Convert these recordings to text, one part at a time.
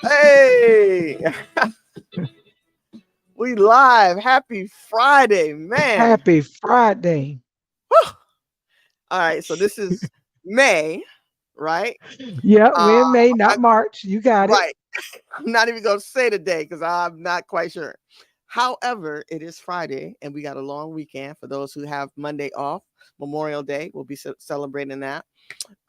Hey, we live. Happy Friday, man. Happy Friday. Whew. All right, so this is May, right? Yeah, Uh, we're in May, I, not March. You got it. right. I'm not even going to say the day because I'm not quite sure. However, it is Friday and we got a long weekend for those who have Monday off. Memorial Day, we'll be celebrating that.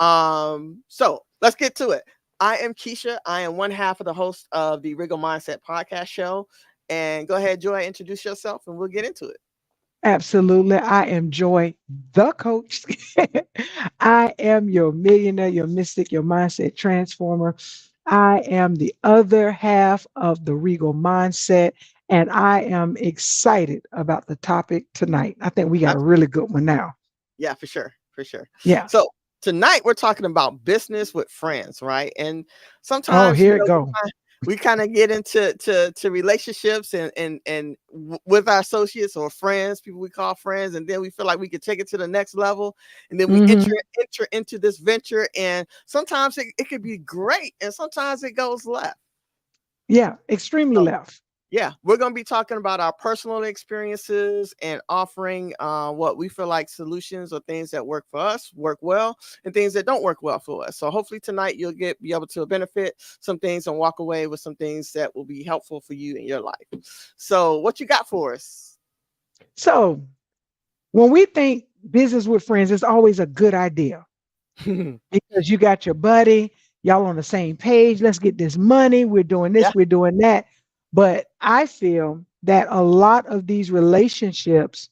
So let's get to it. I am Keisha. I am one half of the host of the Regal Mindset Podcast show. And go ahead, Joy, introduce yourself and we'll get into it. Absolutely. I am Joy, the coach. I am your millionaire, your mystic, your mindset transformer. I am the other half of the Regal Mindset, and I am excited about the topic tonight. I think we got a really good one now. Yeah, for sure. For sure. Yeah. So tonight we're talking about business with friends, right? And Oh, sometimes, here it go. we kind of get into to relationships and with our associates or friends, people we call friends, and then we feel like we could take it to the next level, and then we enter hmm into this venture, and sometimes it could be great, and sometimes it goes left. Yeah, extremely So left. yeah, we're going to be talking about our personal experiences and offering what we feel like solutions or things that work for us, work well, and things that don't work well for us. So hopefully tonight you'll be able to benefit some things and walk away with some things that will be helpful for you in your life. So what you got for us? So when we think business with friends, it's always a good idea because you got your buddy, y'all on the same page. Let's get this money. We're doing Yeah. this, we're doing that. But I feel that a lot of these relationships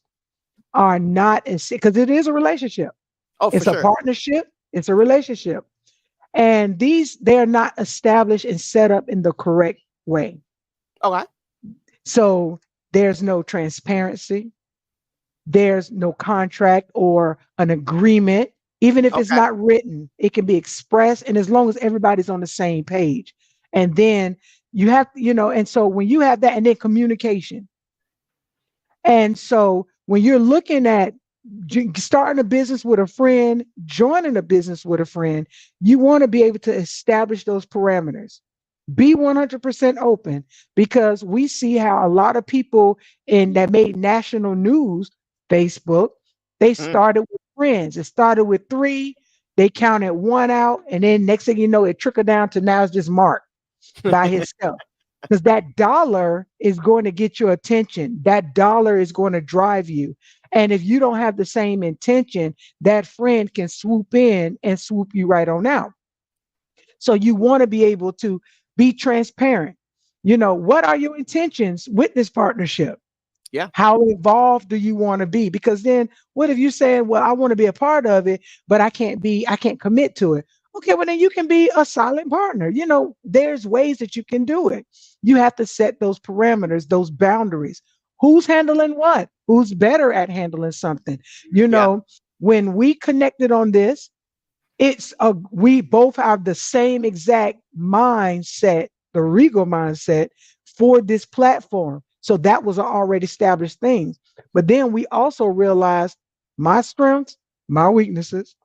are not as because it is a relationship. Oh, for It's a sure. partnership, it's a relationship. And these they're not established and set up in the correct way. Okay. So there's no transparency, there's no contract or an agreement. Even if it's Okay. not written, it can be expressed. And as long as everybody's on the same page. And then you have, and so when you have that, and then communication. And so when you're looking at starting a business with a friend, joining a business with a friend, you want to be able to establish those parameters. Be 100% open because we see how a lot of people in that made national news, Facebook, they Mm. started with friends. It started with three, they counted one out, and then next thing you know, it trickled down to now it's just Mark by himself. Because that dollar is going to get your attention. That dollar is going to drive you. And if you don't have the same intention, that friend can swoop in and swoop you right on out. So you want to be able to be transparent. What are your intentions with this partnership? Yeah. How involved do you want to be? Because then what if you say, well, I want to be a part of it, but I can't commit to it. Okay, well then you can be a silent partner. There's ways that you can do it. You have to set those parameters, those boundaries. Who's handling what? Who's better at handling something? You Yeah. know, when we connected on this, we both have the same exact mindset, the Regal mindset for this platform. So that was an already established thing. But then we also realized my strengths, my weaknesses,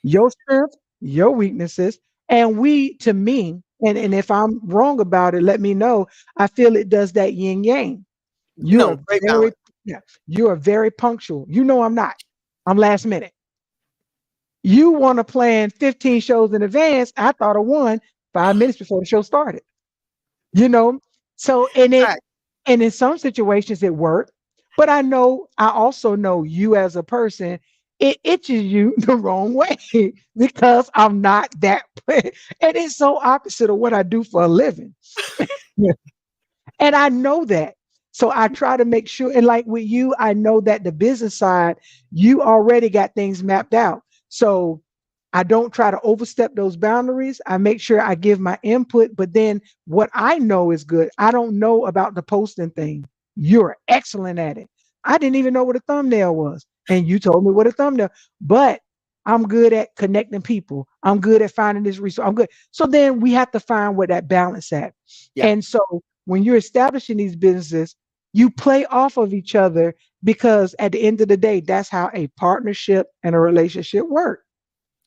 your strengths, your weaknesses. And to me, and if I'm wrong about it, let me know. I feel it does that yin yang. You No, are great very, balance. yeah, you are very punctual. I'm not. I'm last minute. You want to plan 15 shows in advance. I thought of one 5 minutes before the show started. You know, so Right. and in some situations it worked, but I also know you as a person, it itches you the wrong way because I'm not that, and it's so opposite of what I do for a living. Yeah. And I know that. So I try to make sure, and like with you, I know that the business side, you already got things mapped out. So I don't try to overstep those boundaries. I make sure I give my input, but then what I know is good. I don't know about the posting thing. You're excellent at it. I didn't even know what a thumbnail was. And you told me what a thumbnail, but I'm good at connecting people. I'm good at finding this resource. I'm good. So then we have to find where that balance at. Yeah. And so when you're establishing these businesses, you play off of each other because at the end of the day, that's how a partnership and a relationship work.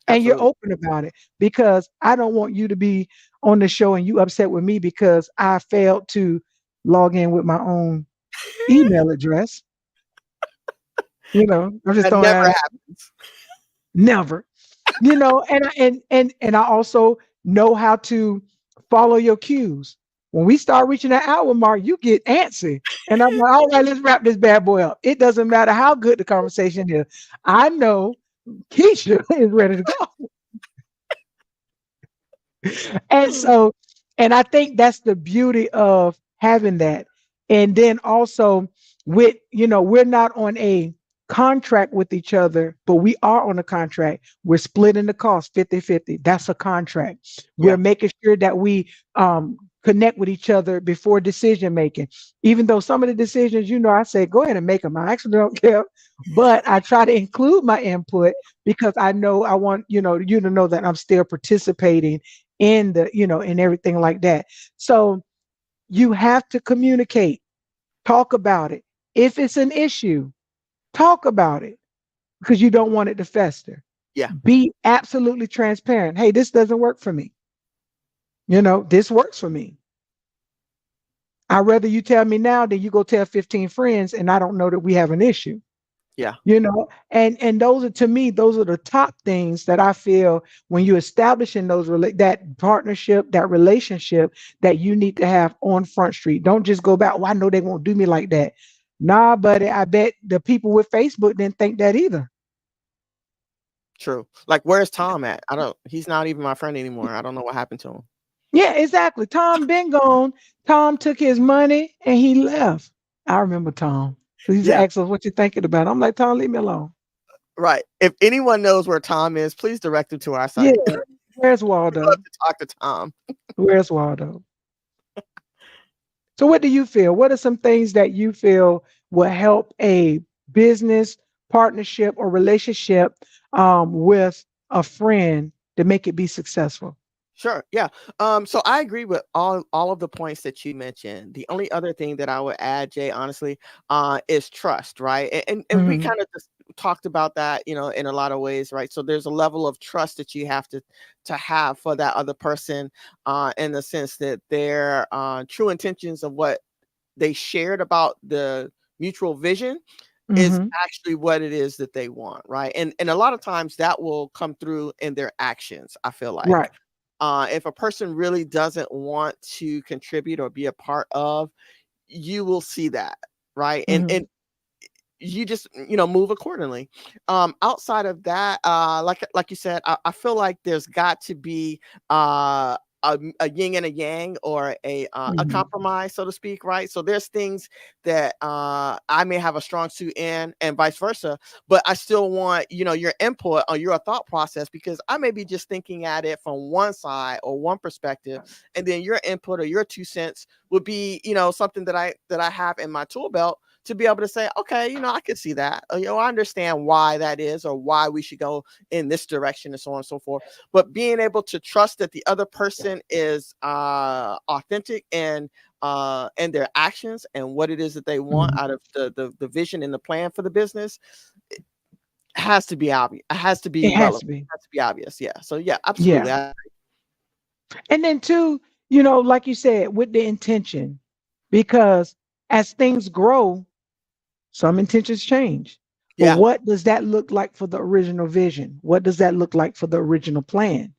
and you're Absolutely. open about it, because I don't want you to be on the show and you upset with me because I failed to log in with my own email address. I'm just That throwing never that out. happens. Never. And I also know how to follow your cues. When we start reaching that hour mark, you get antsy. And I'm like, all right, let's wrap this bad boy up. It doesn't matter how good the conversation is. I know Keisha is ready to go. And so, and I think that's the beauty of having that. And then also we're not on a contract with each other, but we are on a contract. We're splitting the cost 50-50. That's a contract. We're Yeah. making sure that we connect with each other before decision making. Even though some of the decisions, I say, go ahead and make them. I actually don't care. But I try to include my input because I know I want, you to know that I'm still participating in in everything like that. So you have to communicate, talk about it. If it's an issue, talk about it because you don't want it to fester. Yeah. Be absolutely transparent. Hey, this doesn't work for me. This works for me. I'd rather you tell me now than you go tell 15 friends and I don't know that we have an issue. Yeah. And those are, to me, those are the top things that I feel when you're establishing that partnership, that relationship that you need to have on Front Street. Don't just go back, well, I know they won't do me like that. Nah, buddy, I bet the people with Facebook didn't think that either. True. Like, where's Tom at? He's not even my friend anymore. I don't know what happened to him. Yeah, exactly. Tom been gone. Tom took his money and he left. I remember Tom. He's Yeah. asked us what you thinking about. I'm like, Tom, leave me alone. Right. If anyone knows where Tom is, please direct him to our Yeah. site. Where's We'd love Waldo? to talk to Tom. Where's Waldo? So what do you feel? What are some things that you feel will help a business partnership or relationship with a friend to make it be successful? Sure. Yeah. So I agree with all of the points that you mentioned. The only other thing that I would add, Jay, honestly, is trust, right? And we Mhm. kind of just talked about that, in a lot of ways, right? So there's a level of trust that you have to have for that other person, in the sense that their true intentions of what they shared about the mutual vision is Mhm. actually what it is that they want, right? And a lot of times that will come through in their actions, I feel like. Right. If a person really doesn't want to contribute or be a part of, you will see that, right? And Mhm. you just move accordingly. Outside of that, like you said, I feel like there's got to be a yin and a yang, or a Mhm. compromise, so to speak, right? So there's things that I may have a strong suit in, and vice versa, but I still want your input or your thought process, because I may be just thinking at it from one side or one perspective, and then your input or your 2 cents would be something that I have in my tool belt to be able to say, okay, I can see that, I understand why that is, or why we should go in this direction, and so on and so forth. But being able to trust that the other person is authentic and their actions and what it is that they want Mhm. out of the vision and the plan for the business, it has to be obvious. It has to be It has relevant. to be. It has to be obvious. Yeah. So yeah, absolutely. Yeah. And then two, like you said, with the intention, because as things grow, some intentions change. But Yeah. what does that look like for the original vision? What does that look like for the original plan?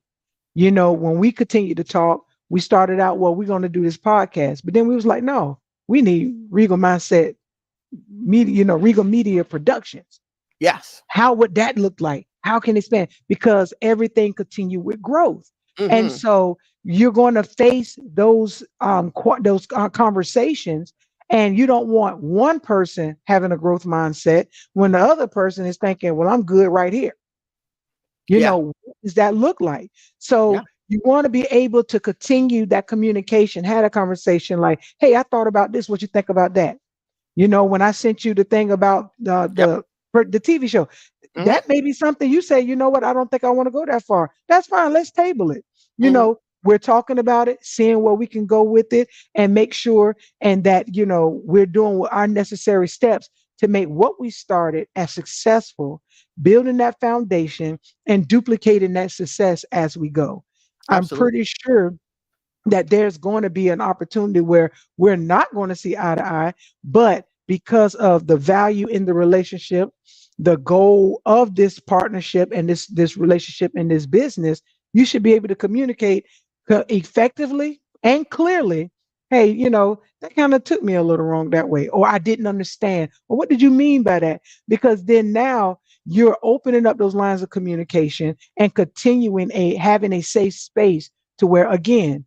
When we continued to talk, we started out, well, we're going to do this podcast. But then we was like, no, we need Regal Mindset Media, Regal Media Productions. Yes. How would that look like? How can it expand? Because everything continue with growth. And Hmm. so you're going to face those conversations, and you don't want one person having a growth mindset when the other person is thinking, well, I'm good right here. Yeah. What does that look like? Yeah. So you want to be able to continue that communication, had a conversation like, hey, I thought about this. What you think about that? When I sent you the thing about Yep. the TV show, Hmm. that may be something you say, you know what, I don't think I want to go that far. That's fine. Let's table it. Hmm. We're talking about it, seeing where we can go with it, and make sure and that, we're doing our necessary steps to make what we started as successful, building that foundation and duplicating that success as we go. I'm Absolutely. pretty sure that there's going to be an opportunity where we're not going to see eye to eye, but because of the value in the relationship, the goal of this partnership and this relationship and this business, you should be able to communicate effectively and clearly. Hey, that kind of took me a little wrong that way, or I didn't understand, or what did you mean by that? Because then now you're opening up those lines of communication and continuing having a safe space to where, again,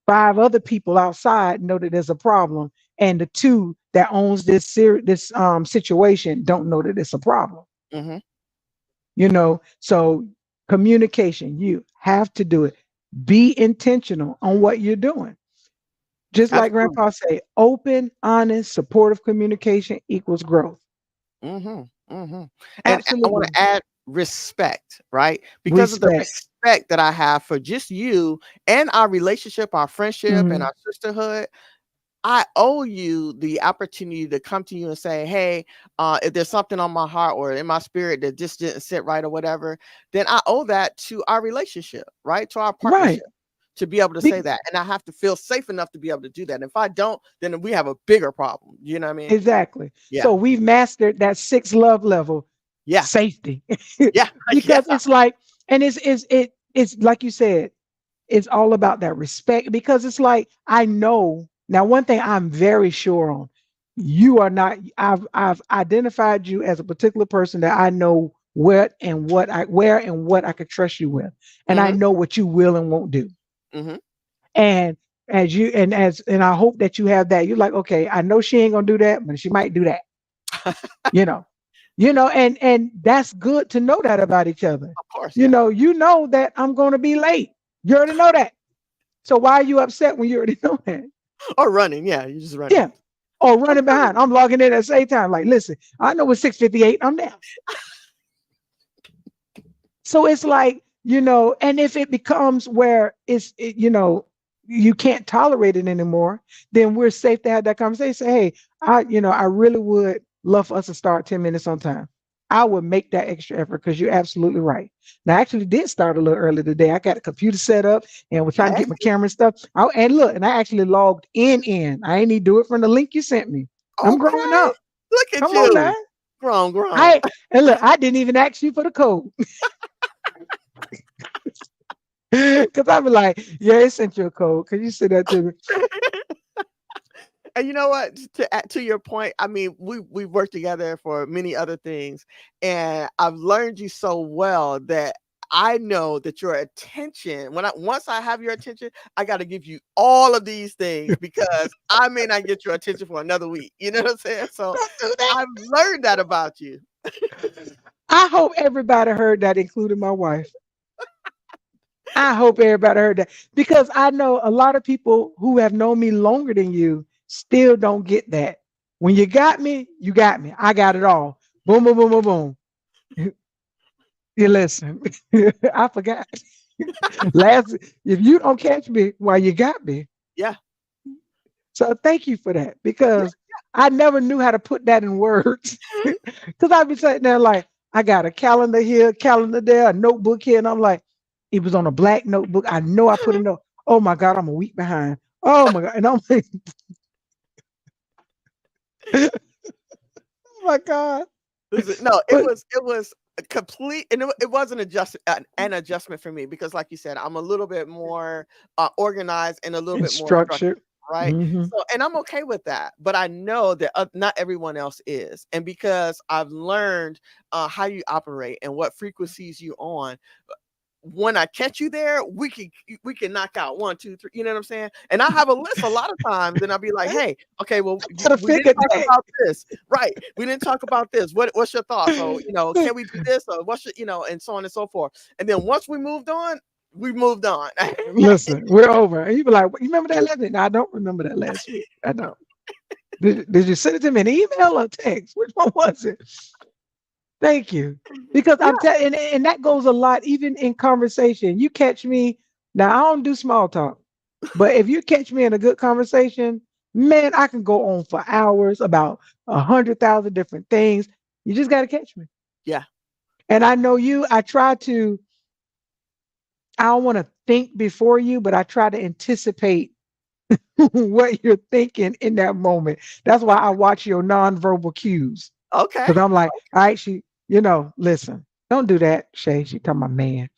five other people outside know that there's a problem, and the two that owns this situation don't know that it's a problem. Hmm. So communication, you have to do it. Be intentional on what you're doing. Just like Absolutely. Grandpa say, open, honest, supportive communication equals growth. Hmm. Hmm. And I want Absolutely. to add respect, right? Because of the Respect. respect that I have for just you and our relationship, our friendship, and Mhm. our sisterhood, I owe you the opportunity to come to you and say, hey, if there's something on my heart or in my spirit that just didn't sit right or whatever, then I owe that to our relationship, right? To our Right. partnership, to be able to say Be- that. And I have to feel safe enough to be able to do that. And if I don't, then we have a bigger problem. You know what I mean? exactly. Yeah. So we've mastered that sixth love level, Yeah. safety. Yeah. Yeah. Because it's like, and it's like you said, it's all about that respect, because it's like, I know now one thing I'm very sure on. You are not, I've identified you as a particular person that I know where and what I could trust you with. And I Hmm. know what you will and won't do. Hmm. And and I hope that you have that. You're like, okay, I know she ain't gonna do that, but she might do that, you know. And that's good to know that about each other. Of course. Yeah. You know that I'm gonna be late. You already know that. So why are you upset when you already know that? Or running. Yeah. You're just running. Yeah. Or I'm running running. behind. I'm logging in at the same time. Like, listen, I know it's 6:58. I'm there. So it's like, and if it becomes where you can't tolerate it anymore, then we're safe to have that conversation. Say, hey, I really would love for us to start 10 minutes on time. I would make that extra effort because you're absolutely right. Now, I actually did start a little early today. I got a computer set up and was trying to Hey, get my camera and stuff. And look, and I actually logged in. I ain't need to do it from the link you sent me. I'm growing okay. up. Look at Come on now. you. Grown, grown. I and look, I didn't even ask you for the code. Because I'd be like, yeah, it sent you a code. Can you send that to me? And you know what? To your point, I mean, we worked together for many other things, and I've learned you so well that I know that your attention, once I have your attention, I got to give you all of these things because I may not get your attention for another week. You know what I'm saying? So Don't do that. I've learned that about you. I hope everybody heard that, including my wife. I hope everybody heard that, because I know a lot of people who have known me longer than you still don't get that. When you got me, you got me. I got it all. Boom, boom, boom, boom, boom. You listen. I forgot. Last, if you don't catch me, while you got me. Yeah. So thank you for that, Yeah. because I never knew how to put that in words. Because I'd be sitting there like, I got a calendar here, calendar there, a notebook here, and I'm like, it was on a black notebook. I know I put a note. Oh my God, I'm a week behind. Oh my God. And I'm like, oh my God. Listen, no, But it was a complete, and it was an adjustment for me because, like you said, I'm a little bit more organized and a little in bit more structured, structure. right? Hmm. So, and I'm okay with that, but I know that not everyone else is, and because I've learned how you operate and what frequencies you on, when I catch you there, we can knock out one, two, three. You know what I'm saying? And I have a list a lot of times, and I'll be like, "Hey, okay, well, Gotta we didn't figure talk that. about this, right? We didn't talk about this. What's your thoughts? So, can we do this? Or what's your, and so on and so forth. And then once we moved on, we moved on. Listen, we're over. And you be like, you remember that last week? No, I don't remember that last week. I don't. Did you send it to me in email or text? Which one was it? Thank you. Because Yeah, I'm telling, and that goes a lot, even in conversation. You catch me now. I don't do small talk, but if you catch me in a good conversation, Man, I can go on for hours about 100,000 different things. You just got to catch me. Yeah. And I know you, I don't want to think before you, but I try to anticipate what you're thinking in that moment. That's why I watch your nonverbal cues. Okay. Because I'm like, all right, listen, don't do that, Shay. She talking about man.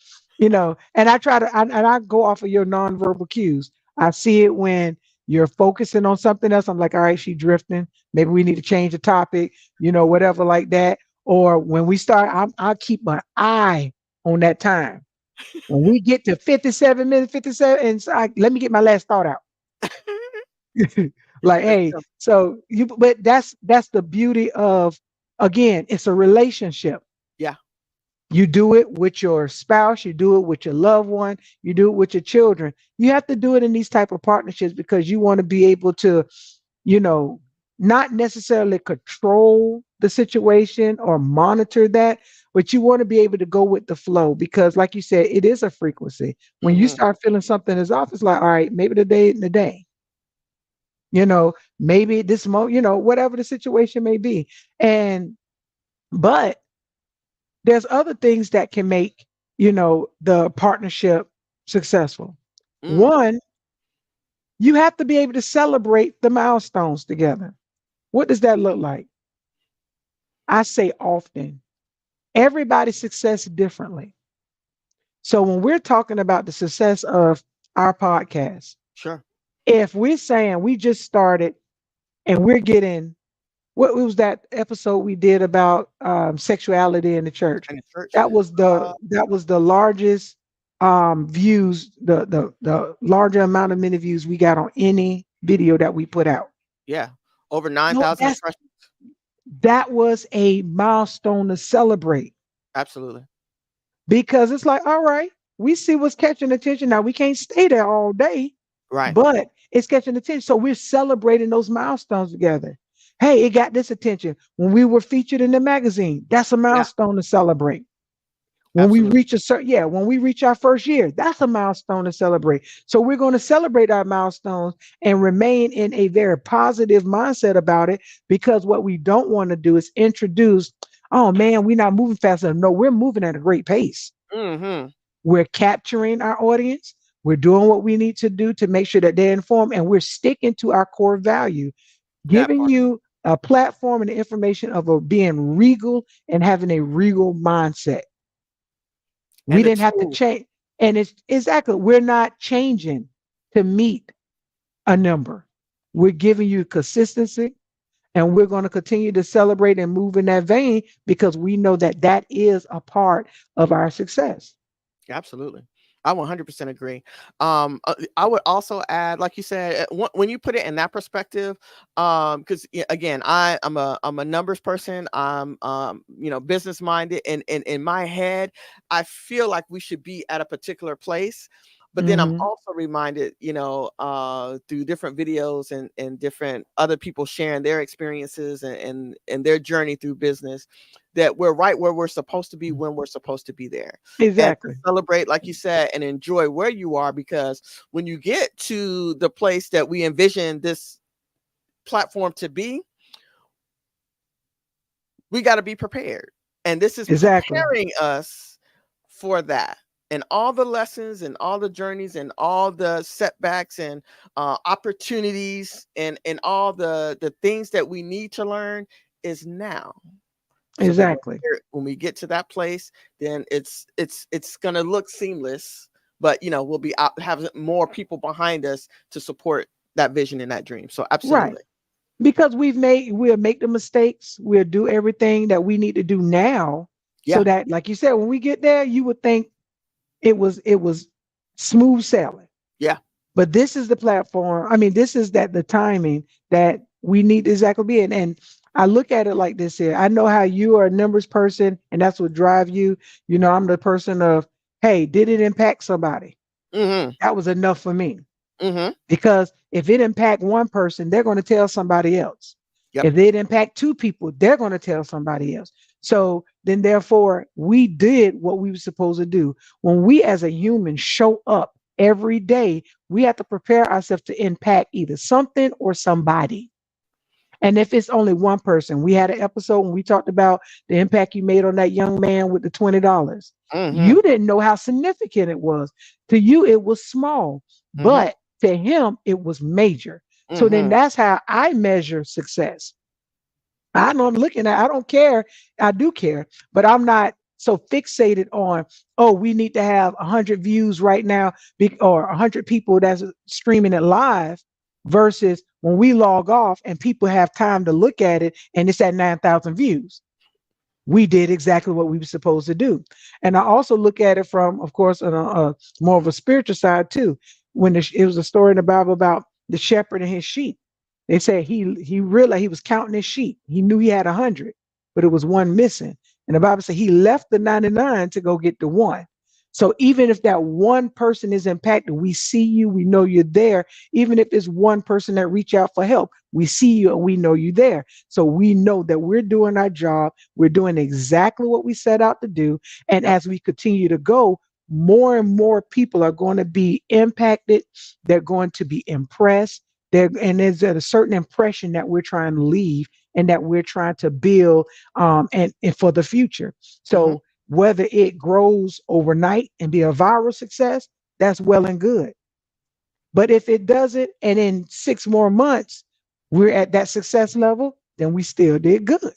And I go off of your nonverbal cues. I see it when you're focusing on something else. I'm like, all right, she drifting. Maybe we need to change the topic, whatever like that. Or when we start, I'll keep my eye on that time. When we get to 57 minutes, 57, and so let me get my last thought out. Like, It's hey, so but that's the beauty of, again, it's a relationship. Yeah. You do it with your spouse, you do it with your loved one, you do it with your children. You have to do it in these type of partnerships because you want to be able to, you know, not necessarily control the situation or monitor that, but you want to be able to go with the flow because, like you said, it is a frequency. When you Mm-hmm. start feeling something is off, it's like, all right, maybe today isn't the day. Maybe this moment, whatever the situation may be. But there's other things that can make, the partnership successful. Mm. One, you have to be able to celebrate the milestones together. What does that look like? I say often, everybody's success differently. So when we're talking about the success of our podcast, Sure. if we're saying we just started and we're getting, what was that episode we did about sexuality in the church? And the church. That was the largest views, the larger amount of many views we got on any video that we put out. Yeah. Over No, 9,000 impressions. that was a milestone to celebrate Absolutely. because it's like, all right, we see what's catching attention. Now we can't stay there all day, Right. but it's catching attention. So we're celebrating those milestones together. Hey, it got this attention when we were featured in the magazine. That's a Yeah. milestone to celebrate. When we Absolutely. reach when we reach our first year, that's a milestone to celebrate. So we're going to celebrate our milestones and remain in a very positive mindset about it, because what we don't want to do is introduce, oh man, we're not moving fast enough. No, we're moving at a great pace. Mm-hmm. We're capturing our audience. We're doing what we need to do to make sure that they're informed, and we're sticking to our core value, That giving part. you a platform and the information of being regal and having a regal mindset. We And the didn't have to tool. change. And it's exactly, we're not changing to meet a number. We're giving you consistency, and we're going to continue to celebrate and move in that vein because we know that that is a part of our success. Absolutely. I 100% agree. I would also add, like you said, when you put it in that perspective, because again, I'm a numbers person. I'm business minded, and in my head, I feel like we should be at a particular place. But then I'm Hmm. also reminded, through different videos and different other people sharing their experiences and their journey through business, that we're right where we're supposed to be when we're supposed to be there, and to Exactly. celebrate, like you said, and enjoy where you are, because when you get to the place that we envision this platform to be, we got to be prepared. And this is Exactly. preparing us for that. And all the lessons and all the journeys and all the setbacks and opportunities and all the things that we need to learn is now, so that Exactly. when we get to that place, then it's gonna look seamless. But we'll be out, have more people behind us to support that vision and that dream. So Right. absolutely. Because we'll make the mistakes, we'll do everything that we need to do now, so Yeah. that, like you said, when we get there, you would think it was smooth sailing. Yeah. But this is the platform. I mean, this is the timing that we need to exactly be in. And I look at it like this here. I know how you are a numbers person, and that's what drive you. I'm the person of, hey, did it impact somebody? Mm-hmm. That was enough for me. Mm-hmm. Because if it impact one person, they're going to tell somebody else. Yep. If it impact two people, they're going to tell somebody else. So then, therefore, we did what we were supposed to do. When we as a human show up every day, we have to prepare ourselves to impact either something or somebody. And if it's only one person, we had an episode when we talked about the impact you made on that young man with the $20. Mm-hmm. You didn't know how significant it was. To you, it was small, Mm-hmm. but to him, it was major. So then Mm-hmm. that's how I measure success. I know I'm looking at, I don't care. I do care, but I'm not so fixated on, oh, we need to have 100 views right now or 100 people that's streaming it live versus when we log off and people have time to look at it and it's at 9,000 views. We did exactly what we were supposed to do. And I also look at it from, of course, on a more of a spiritual side too. When it was a story in the Bible about the shepherd and his sheep. They said he realized he was counting his sheep. He knew he had 100, but it was one missing. And the Bible said he left the 99 to go get the one. So even if that one person is impacted, we see you, we know you're there. Even if it's one person that reach out for help, we see you and we know you there. So we know that we're doing our job. We're doing exactly what we set out to do. And Yep. as we continue to go, more and more people are going to be impacted. They're going to be impressed. And there's a certain impression that we're trying to leave and that we're trying to build and for the future. Mm-hmm. So whether it grows overnight and be a viral success, that's well and good. But if it doesn't, and in 6 more months, we're at that success level, then we still did good.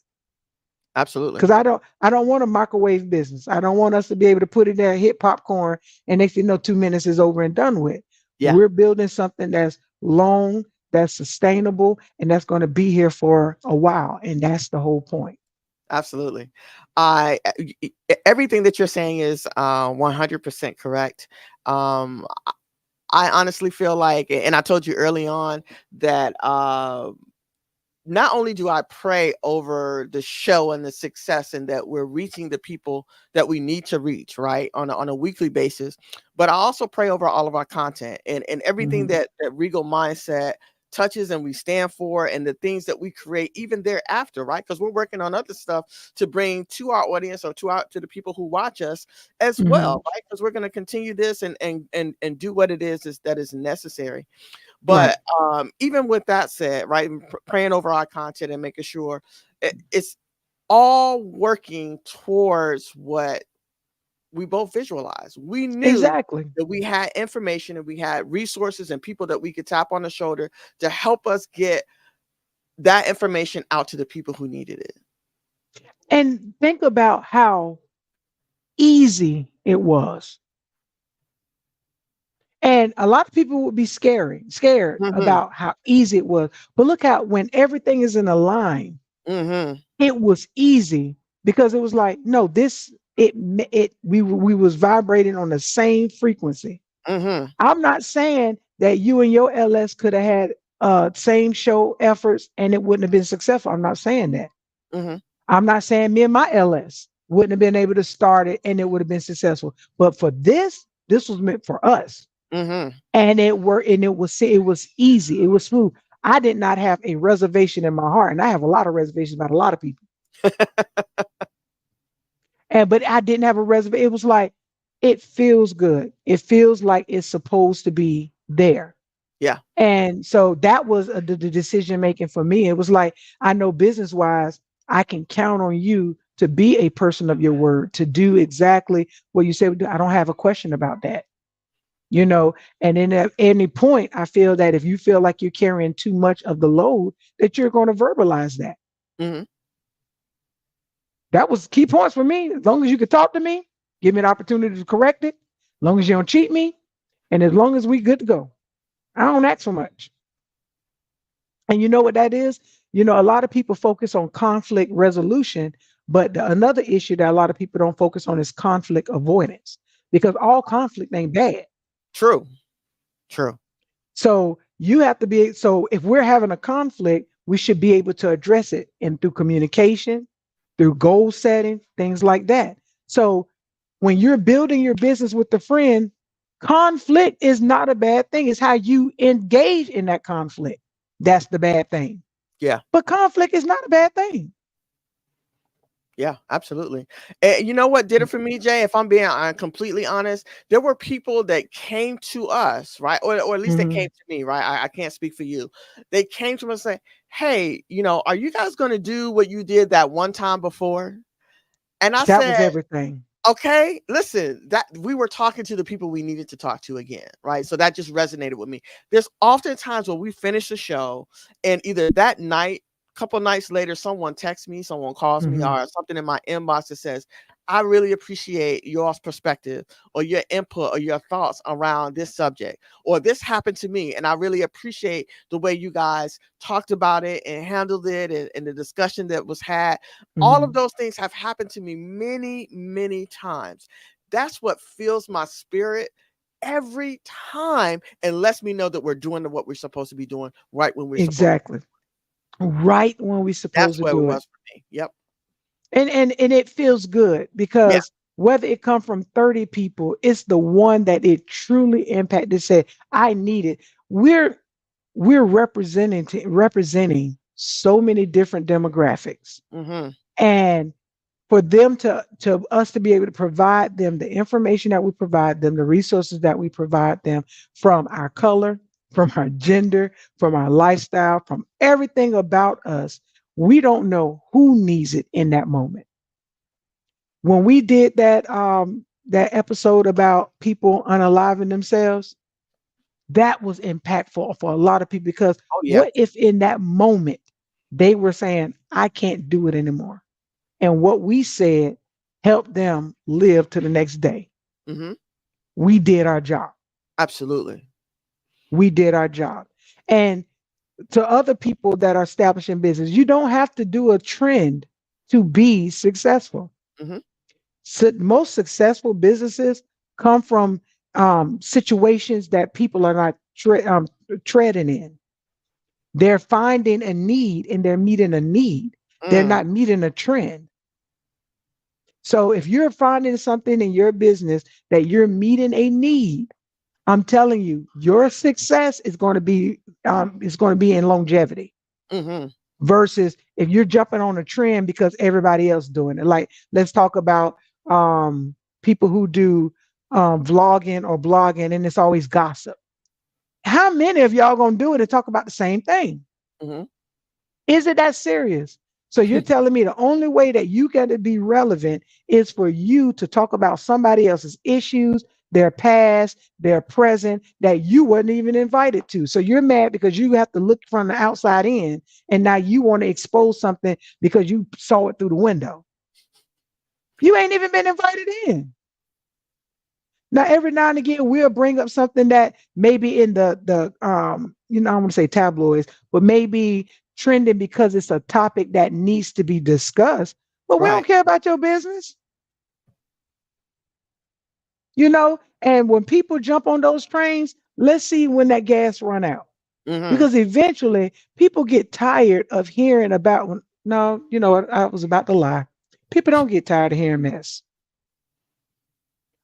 Absolutely. Because I don't want a microwave business. I don't want us to be able to put it there, hit popcorn, and next thing you know, 2 minutes is over and done with. Yeah. We're building something that's long, that's sustainable, and that's going to be here for a while. And that's the whole point. Absolutely. I everything that you're saying is 100% correct. I honestly feel like, and I told you early on that not only do I pray over the show and the success and that we're reaching the people that we need to reach, right, on a weekly basis, but I also pray over all of our content and everything Mhm. that Regal Mindset touches and we stand for and the things that we create even thereafter, right? Because we're working on other stuff to bring to our audience or to the people who watch us as Mhm. well, right? Because we're going to continue this and do what it is that is necessary. Right. But even with that said, right, praying over our content and making sure it's all working towards what we both visualize. We knew Exactly. that we had information and we had resources and people that we could tap on the shoulder to help us get that information out to the people who needed it. And think about how easy it was. And a lot of people would be scared Mm-hmm. about how easy it was. But look how when everything is in a line, Mm-hmm. it was easy because it was like, no, this it we was vibrating on the same frequency. Mm-hmm. I'm not saying that you and your LS could have had same show efforts and it wouldn't have been successful. I'm not saying that. Mm-hmm. I'm not saying me and my LS wouldn't have been able to start it and it would have been successful. But for this was meant for us. Mm-hmm. And it worked and it was easy. It was smooth. I did not have a reservation in my heart. And I have a lot of reservations about a lot of people. And but I didn't have a reservation. It was like it feels good. It feels like it's supposed to be there. Yeah. And so that was the decision making for me. It was like, I know business wise, I can count on you to be a person of your word, to do exactly what you said. I don't have a question about that, you know. And then at any point, I feel that if you feel like you're carrying too much of the load, that you're going to verbalize that. Mm-hmm. That was key points for me. As long as you could talk to me, give me an opportunity to correct it, as long as you don't cheat me, and as long as we good to go. I don't ask for much. And you know what that is? You know, a lot of people focus on conflict resolution, but another issue that a lot of people don't focus on is conflict avoidance because all conflict ain't bad. True. True. So you have to be, so if we're having a conflict, we should be able to address it and through communication, through goal setting, things like that. So when you're building your business with a friend, conflict is not a bad thing. It's how you engage in that conflict. That's the bad thing. Yeah. But conflict is not a bad thing. Yeah, absolutely. And you know what did it for me, Jay? If I'm being completely honest, there were people that came to us, right? Or at least they Hmm. came to me, right? I can't speak for you. They came to us and say, hey, are you guys going to do what you did that one time before? And I That said, was everything. okay, listen, that we were talking to the people we needed to talk to again, right? So that just resonated with me. There's often times when we finish the show and either that night, couple nights later, someone texts me, someone calls me, Hmm. or something in my inbox that says, I really appreciate your perspective or your input or your thoughts around this subject, or this happened to me. And I really appreciate the way you guys talked about it and handled it, and the discussion that was had. All of Hmm. those things have happened to me many, many times. That's what fills my spirit every time and lets me know that we're doing what we're supposed to be doing right when we're supposed to. Exactly. Right when we're That's supposed to what it do it. was for me. Yep. And it feels good Yeah. because whether it come from 30 people, it's the one that it truly impacted. Said, I need it. We're we're representing so many different demographics. Mm-hmm. And for them to us to be able to provide them the information that we provide them, the resources that we provide them, from our color, from our gender, from our lifestyle, from everything about us, we don't know who needs it in that moment. When we did that episode about people unaliving themselves, that was impactful for a lot of people, because Oh yeah. what if in that moment they were saying, I can't do it anymore? And what we said helped them live to the next day. Mm-hmm. We did our job. Absolutely. We did our job. And to other people that are establishing business, you don't have to do a trend to be successful. Mm-hmm. Most successful businesses come from situations that people are not treading in. They're finding a need and they're meeting a need. They're Mm. not meeting a trend. So if you're finding something in your business that you're meeting a need, I'm telling you, your success is going to be in longevity. Mm-hmm. Versus if you're jumping on a trend because everybody else doing it. Like, let's talk about people who do vlogging or blogging, and it's always gossip. How many of y'all gonna do it and talk about the same thing? Mm-hmm. Is it that serious? So you're telling me the only way that you got to be relevant is for you to talk about somebody else's issues, their past, their present, that you wasn't even invited to. So you're mad because you have to look from the outside in, and now you want to expose something because you saw it through the window. You ain't even been invited in. Now, every now and again, we'll bring up something that maybe in I want to say tabloids, but maybe trending because it's a topic that needs to be discussed. But we Right. don't care about your business, you know. And when people jump on those trains, let's see when that gas run out, Mm-hmm. because eventually people get tired of hearing about. No, you know what? I was about to lie. People don't get tired of hearing mess,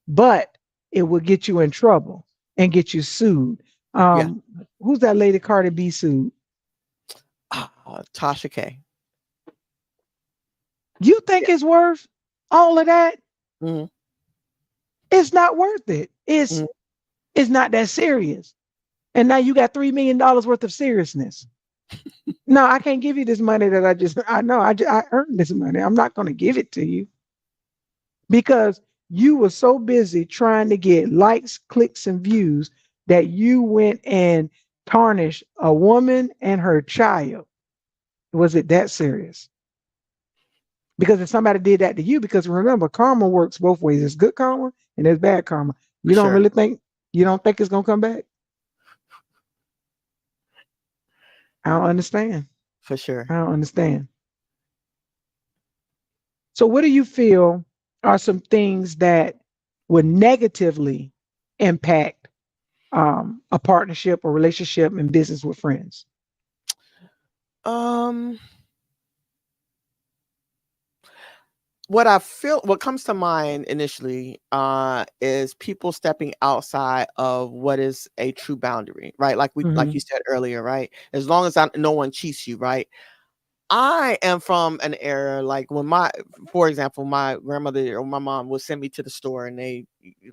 but it will get you in trouble and get you sued. Yeah. Um, who's that lady Cardi B sued? Tasha K. You Yeah. think it's worth all of that? Mm-hmm. It's not worth it. Mm-hmm. It's not that serious. And now you got $3 million worth of seriousness. No, I can't give you this money that I know I earned this money. I'm not going to give it to you because you were so busy trying to get likes, clicks, and views that you went and tarnished a woman and her child. Was it that serious? Because if somebody did that to you, because remember, karma works both ways. There's good karma and there's bad karma. For You don't sure. really think you don't think it's gonna come back? I don't understand. For sure. I don't understand. So what do you feel are some things that would negatively impact a partnership or relationship in business with friends? Um, what comes to mind initially is people stepping outside of what is a true boundary, right? Like you Hmm. said earlier, right? As long as no one cheats you, right? I am from an era like when for example, my grandmother or my mom would send me to the store, and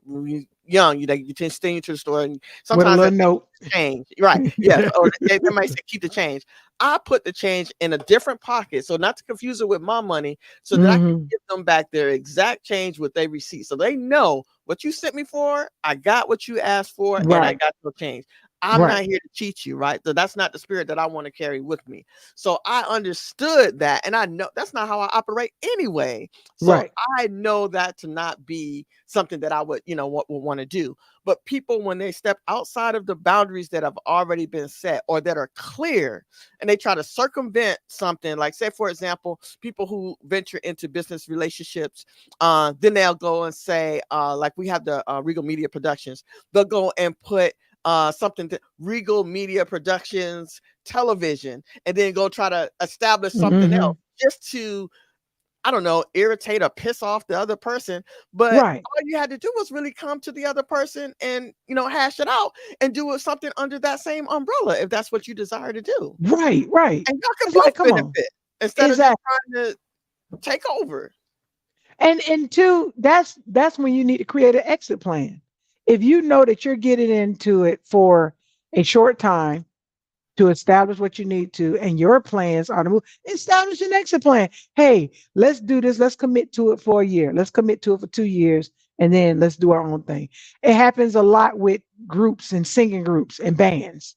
when you young, you just stay to the store, and With a sometimes they little say note. keep the change, right? Yes, or they might say keep the change. I put the change in a different pocket, so not to confuse it with my money, so that I can Hmm. give them back their exact change with their receipt, so they know what you sent me for. I got what you asked for, and I Right, got your change. I'm right, not here to cheat you, right? So that's not the spirit that I want to carry with me. So I understood that, and I know that's not how I operate anyway. So right. I know that to not be something that I would, would want to do. But people, when they step outside of the boundaries that have already been set or that are clear, and they try to circumvent something, like say, for example, people who venture into business relationships, then they'll go and say, like we have the Regal Media Productions, they'll go and put something to Regal Media Productions television, and then go try to establish something Hmm. else just to, I don't know, irritate or piss off the other person. But Right, all you had to do was really come to the other person and, hash it out and do something under that same umbrella if that's what you desire to do. right, right. And y'all could It's like, both come on. benefit instead of just Exactly. trying to take over. And two, that's when you need to create an exit plan. If you know that you're getting into it for a short time to establish what you need to, and your plans are to move, establish an exit plan. Hey, let's do this. Let's commit to it for a year. Let's commit to it for 2 years, and then let's do our own thing. It happens a lot with groups and singing groups and bands.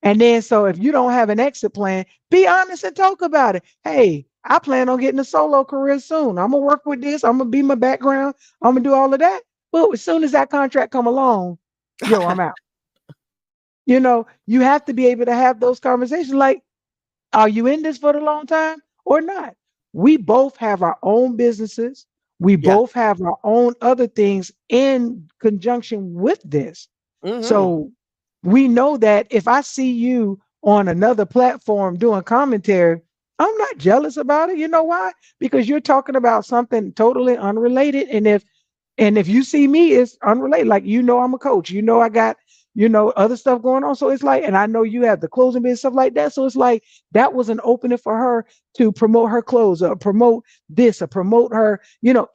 And then, so if you don't have an exit plan, be honest and talk about it. Hey, I plan on getting a solo career soon. I'm gonna work with this. I'm gonna be my background. I'm gonna do all of that. But as soon as that contract come along, yo, I'm out. You have to be able to have those conversations. Like, are you in this for the long time or not? We both have our own businesses. We Yeah. both have our own other things in conjunction with this. Hmm. So we know that if I see you on another platform doing commentary, I'm not jealous about it. You know why? Because you're talking about something totally unrelated. And if you see me, it's unrelated. Like, I'm a coach. I got, other stuff going on. So it's like, and I know you have the clothing business, stuff like that. So it's like that was an opening for her to promote her clothes or promote this or promote her,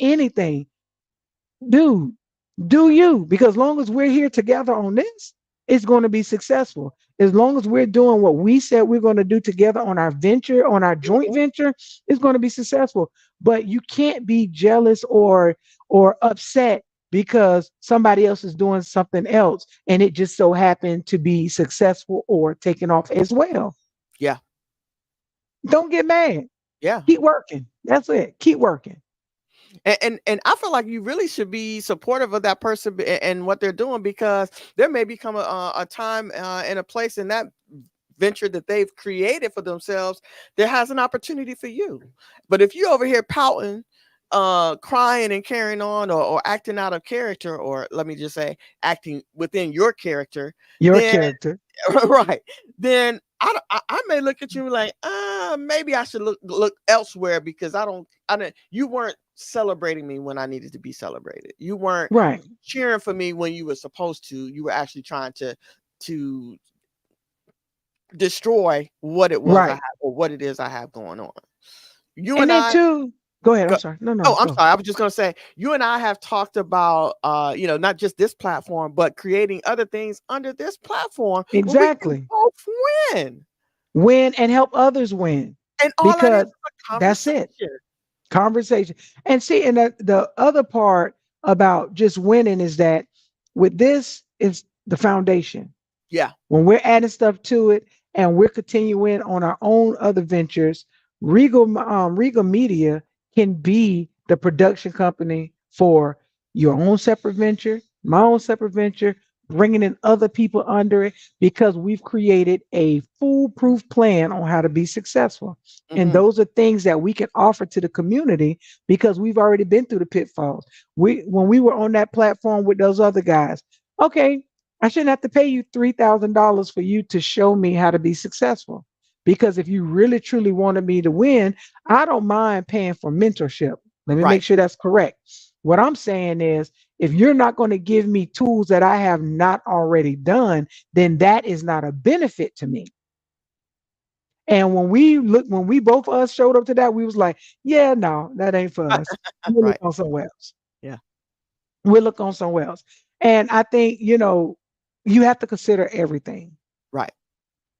anything. Dude, do you? Because long as we're here together on this, it's going to be successful. As long as we're doing what we said we're going to do together on our venture, on our joint Hmm. venture, it's going to be successful. But you can't be jealous or upset because somebody else is doing something else and it just so happened to be successful or taken off as well. Yeah. Don't get mad. Yeah. Keep working. That's it. Keep working. And I feel like you really should be supportive of that person and what they're doing, because there may become a time and a place in that venture that they've created for themselves that has an opportunity for you. But if you over here pouting, crying and carrying on, or acting out of character, or let me just say acting within your character, Your then character. right, then I may look at you like, maybe I should look elsewhere, because I don't you weren't celebrating me when I needed to be celebrated. You weren't Right. cheering for me when you were supposed to. You were actually trying to destroy what it was I Right. have, or what it is I have going on. You And and then I two, go ahead. I'm go, sorry. No, no, oh, I'm go. sorry. I was just gonna say, you and I have talked about not just this platform, but creating other things under this platform where we can Exactly. both win. Win and help others win. And all that is Because a that's it. conversation. Conversation. And see, and the other part about just winning is that with this is the foundation. Yeah. When we're adding stuff to it and we're continuing on our own other ventures, Regal Media can be the production company for your own separate venture, my own separate venture, bringing in other people under it, because we've created a foolproof plan on how to be successful. And Hmm. those are things that we can offer to the community because we've already been through the pitfalls. When we were on that platform with those other guys, okay, I shouldn't have to pay you $3,000 for you to show me how to be successful. Because if you really truly wanted me to win, I don't mind paying for mentorship. Let me Right. make sure that's correct. What I'm saying is, if you're not going to give me tools that I have not already done, then that is not a benefit to me. And when we both of us showed up to that, we was like, yeah, no, that ain't for us. We'll look Right. on somewhere else. Yeah. We'll look on somewhere else. And I think, you have to consider everything. Right.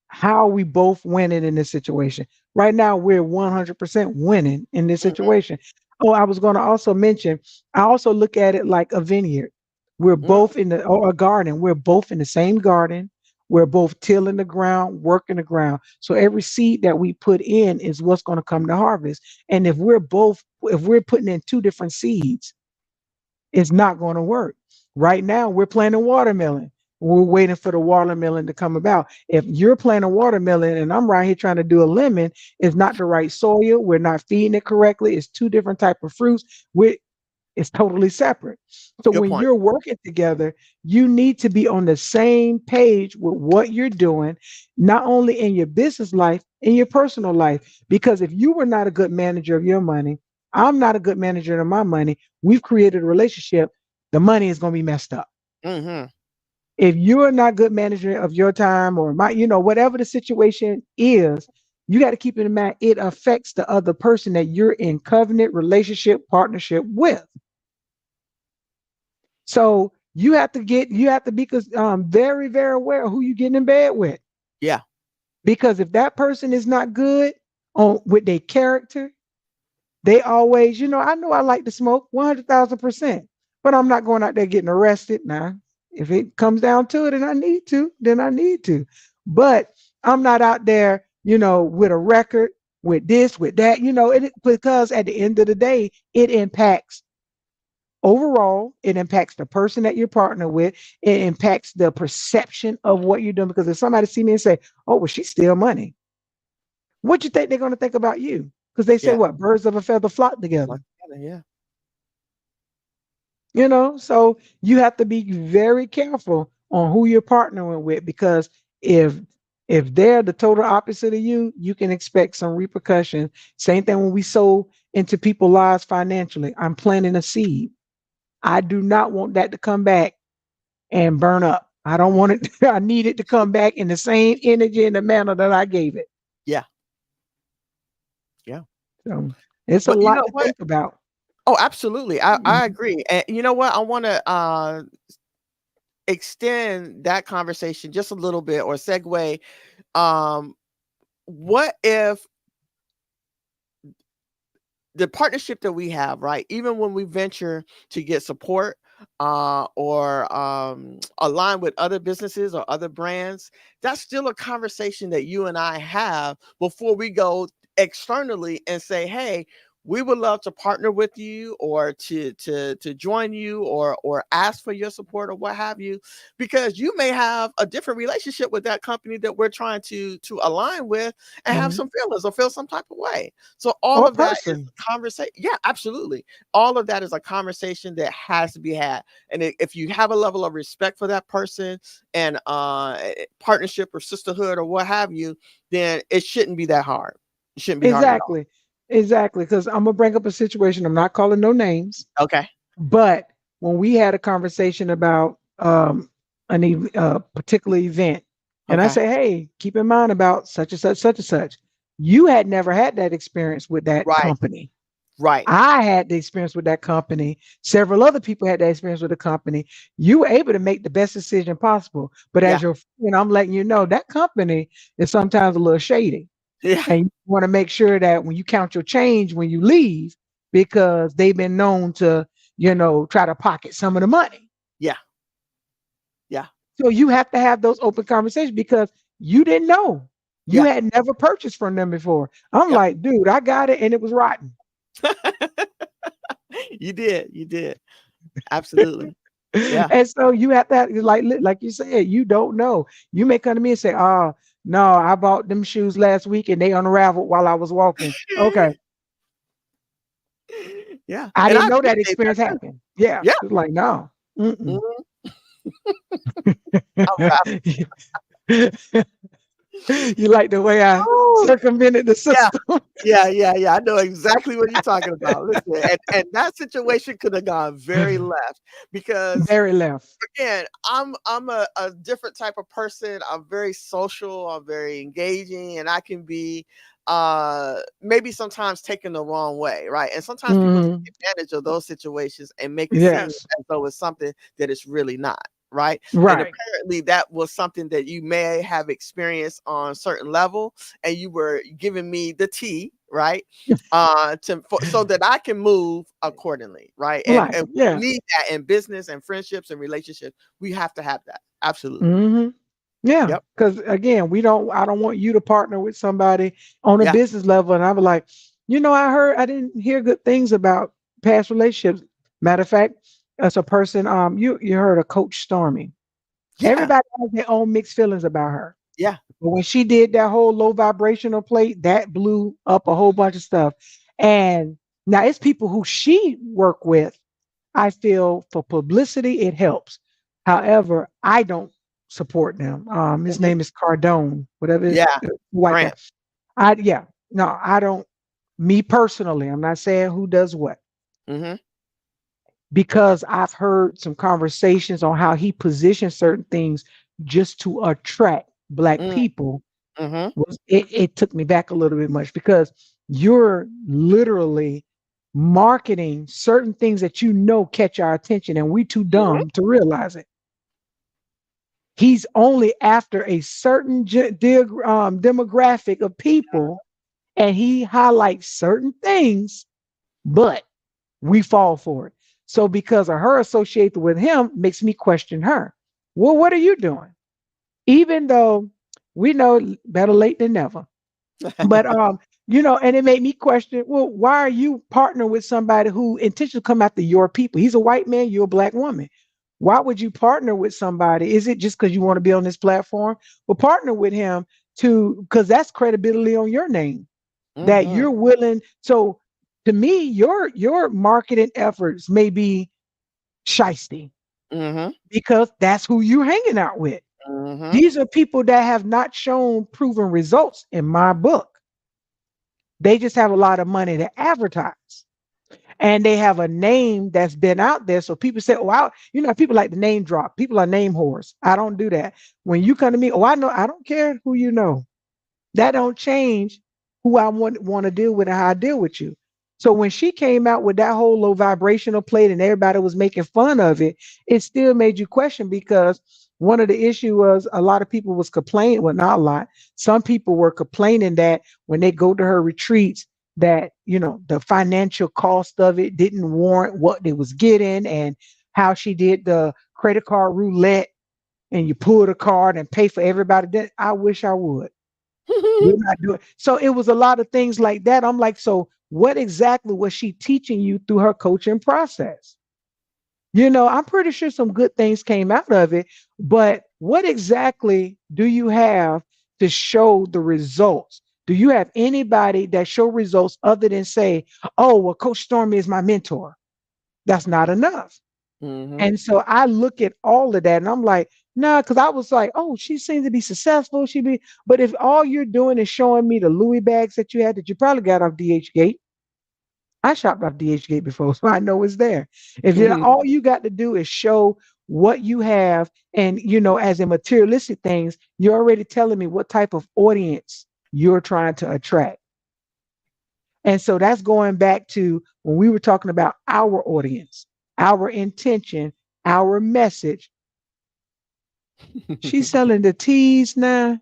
How are we both winning in this situation? Right now, we're 100% winning in this Hmm. situation. Oh, I was going to also mention, I also look at it like a vineyard. We're both or a garden. We're both in the same garden. We're both tilling the ground, working the ground. So every seed that we put in is what's going to come to harvest. And if we're putting in two different seeds, it's not going to work. Right now, we're planting watermelon. We're waiting for the watermelon to come about. If you're planting watermelon and I'm right here trying to do a lemon, it's not the right soil. We're not feeding it correctly. It's two different type of fruits. It's totally separate. So Good when point. you're working together, you need to be on the same page with what you're doing, not only in your business life, in your personal life. Because if you were not a good manager of your money, I'm not a good manager of my money, we've created a relationship, the money is going to be messed up. Hmm. If you're not good manager of your time or whatever the situation is, you got to keep in mind it affects the other person that you're in covenant relationship partnership with. So you have to be very, very aware of who you're getting in bed with. Yeah. Because if that person is not good on with their character, they always, I know I like to smoke 100,000%, but I'm not going out there getting arrested. Now, if it comes down to it and I need to, then I need to. But I'm not out there, with a record, with this, with that, because at the end of the day, it impacts overall, it impacts the person that you're partner with. It impacts the perception of what you're doing. Because if somebody see me and say, "Oh, well, she steal money," what you think they're going to think about you? Because they say, Yeah. "What birds of a feather flock Like, together." yeah. So you have to be very careful on who you're partnering with, because if they're the total opposite of you, you can expect some repercussions. Same thing when we sow into people's lives financially. I'm planting a seed. I do not want that to come back and burn up. I don't want it. I need it to come back in the same energy and the manner that I gave it. Yeah. Yeah. So it's a But you lot know to what? think about. Oh, absolutely. I Mhm. agree. And you know what? I want to extend that conversation just a little bit, or segue. Um, what if the partnership that we have, right? Even when we venture to get support, or align with other businesses or other brands, that's still a conversation that you and I have before we go externally and say, hey, we would love to partner with you, or to join you, or ask for your support, or what have you, because you may have a different relationship with that company that we're trying to align with, and have Mhm. some feelings or feel some type of way. So all Or of that is person. a conversation. Yeah, absolutely. All of that is a conversation that has to be had. And if you have a level of respect for that person, and partnership or sisterhood or what have you, then it shouldn't be that hard. It shouldn't be hard at all. Exactly. Exactly. Because I'm gonna bring up a situation. I'm not calling no names, Okay. but when we had a conversation about particular event, and I Okay. say, hey, keep in mind about such and such, such and such. You had never had that experience with that Right. company. Right. I had the experience with that company. Several other people had that experience with the company. You were able to make the best decision possible. But Yeah. as your friend, I'm letting you know that company is sometimes a little shady. Yeah. And you want to make sure that when you count your change when you leave, because they've been known to, try to pocket some of the money. Yeah. Yeah. So you have to have those open conversations because you didn't know. You Yeah. had never purchased from them before. I'm Yep. like, dude, I got it and it was rotten. You did. You did. Absolutely. Yeah. And so you have to have, like you said, you don't know. You may come to me and say, "Oh, no, I bought them shoes last week and they unraveled while I was walking." Okay. Yeah. I And I didn't know that appreciate that experience too. happened. Yeah. Yeah. It's like, no. Mm-mm. Mhm. I'm You like the way I Oh, circumvented the yeah. system? Yeah. I know exactly what you're talking about. Listen, and that situation could have gone very left because Very left. again, I'm a different type of person. I'm very social, I'm very engaging, and I can be maybe sometimes taken the wrong way, right? And sometimes people take Mhm. advantage of those situations and make it seem Yes. as though it's something that it's really not. Right. And Right. apparently that was something that you may have experienced on a certain level, and you were giving me the tea, right? So that I can move accordingly, right? Right. And we Yeah. need that in business and friendships and relationships. We have to have that. Absolutely. Hmm. Yeah. Yep. Because again, I don't want you to partner with somebody on a Yeah. business level. And I was like, I didn't hear good things about past relationships. Matter of fact, as a person, you heard of Coach Stormy. Yeah. Everybody has their own mixed feelings about her. Yeah. But when she did that whole low vibrational plate, that blew up a whole bunch of stuff. And now it's people who she worked with. I feel for publicity, it helps. However, I don't support them. His Mhm. name is Cardone, whatever his Yeah. white guy. Grant. Yeah, no, I don't. Me personally, I'm not saying who does what Mhm. because I've heard some conversations on how he positions certain things just to attract black Mm. people. Mhm. It took me back a little bit much because you're literally marketing certain things that catch our attention and we too Mhm. dumb to realize it. He's only after a certain demographic of people and he highlights certain things, but we fall for it. So because of her associated with him makes me question her. Well, what are you doing? Even though we know better late than never. But and it made me question, well, why are you partnering with somebody who intentionally come after your people? He's a white man, you're a black woman. Why would you partner with somebody? Is it just because you want to be on this platform? Well, partner with him to because that's credibility on your name that Mhm. you're willing. So to me, your marketing efforts may be shisty Mhm. because that's who you're hanging out with. Mhm. These are people that have not shown proven results in my book. They just have a lot of money to advertise. And they have a name that's been out there. So people say, oh, people like to name drop. People are name whores. I don't do that. When you come to me, oh, I know, I don't care who you know. That don't change who I want to deal with and how I deal with you. So when she came out with that whole low vibrational plate and everybody was making fun of it, it still made you question because one of the issue was a lot of people was complaining. Well, not a lot. Some people were complaining that when they go to her retreats, that the financial cost of it didn't warrant what they was getting and how she did the credit card roulette and you pull the card and pay for everybody. That I wish I would. We're not doing so. It was a lot of things like that. I'm like, so what exactly was she teaching you through her coaching process? I'm pretty sure some good things came out of it, but what exactly do you have to show the results? Do you have anybody that show results other than say, oh, well, Coach Stormy is my mentor? That's not enough. Mhm. And so I look at all of that and I'm like, nah, because I was like, oh, she seems to be successful. But if all you're doing is showing me the Louis bags that you had that you probably got off DH Gate, I shopped off DH Gate before, so I know it's there. If all you got to do is show what you have, and as in materialistic things, you're already telling me what type of audience you're trying to attract. And so that's going back to when we were talking about our audience, our intention, our message. She's selling the teas now.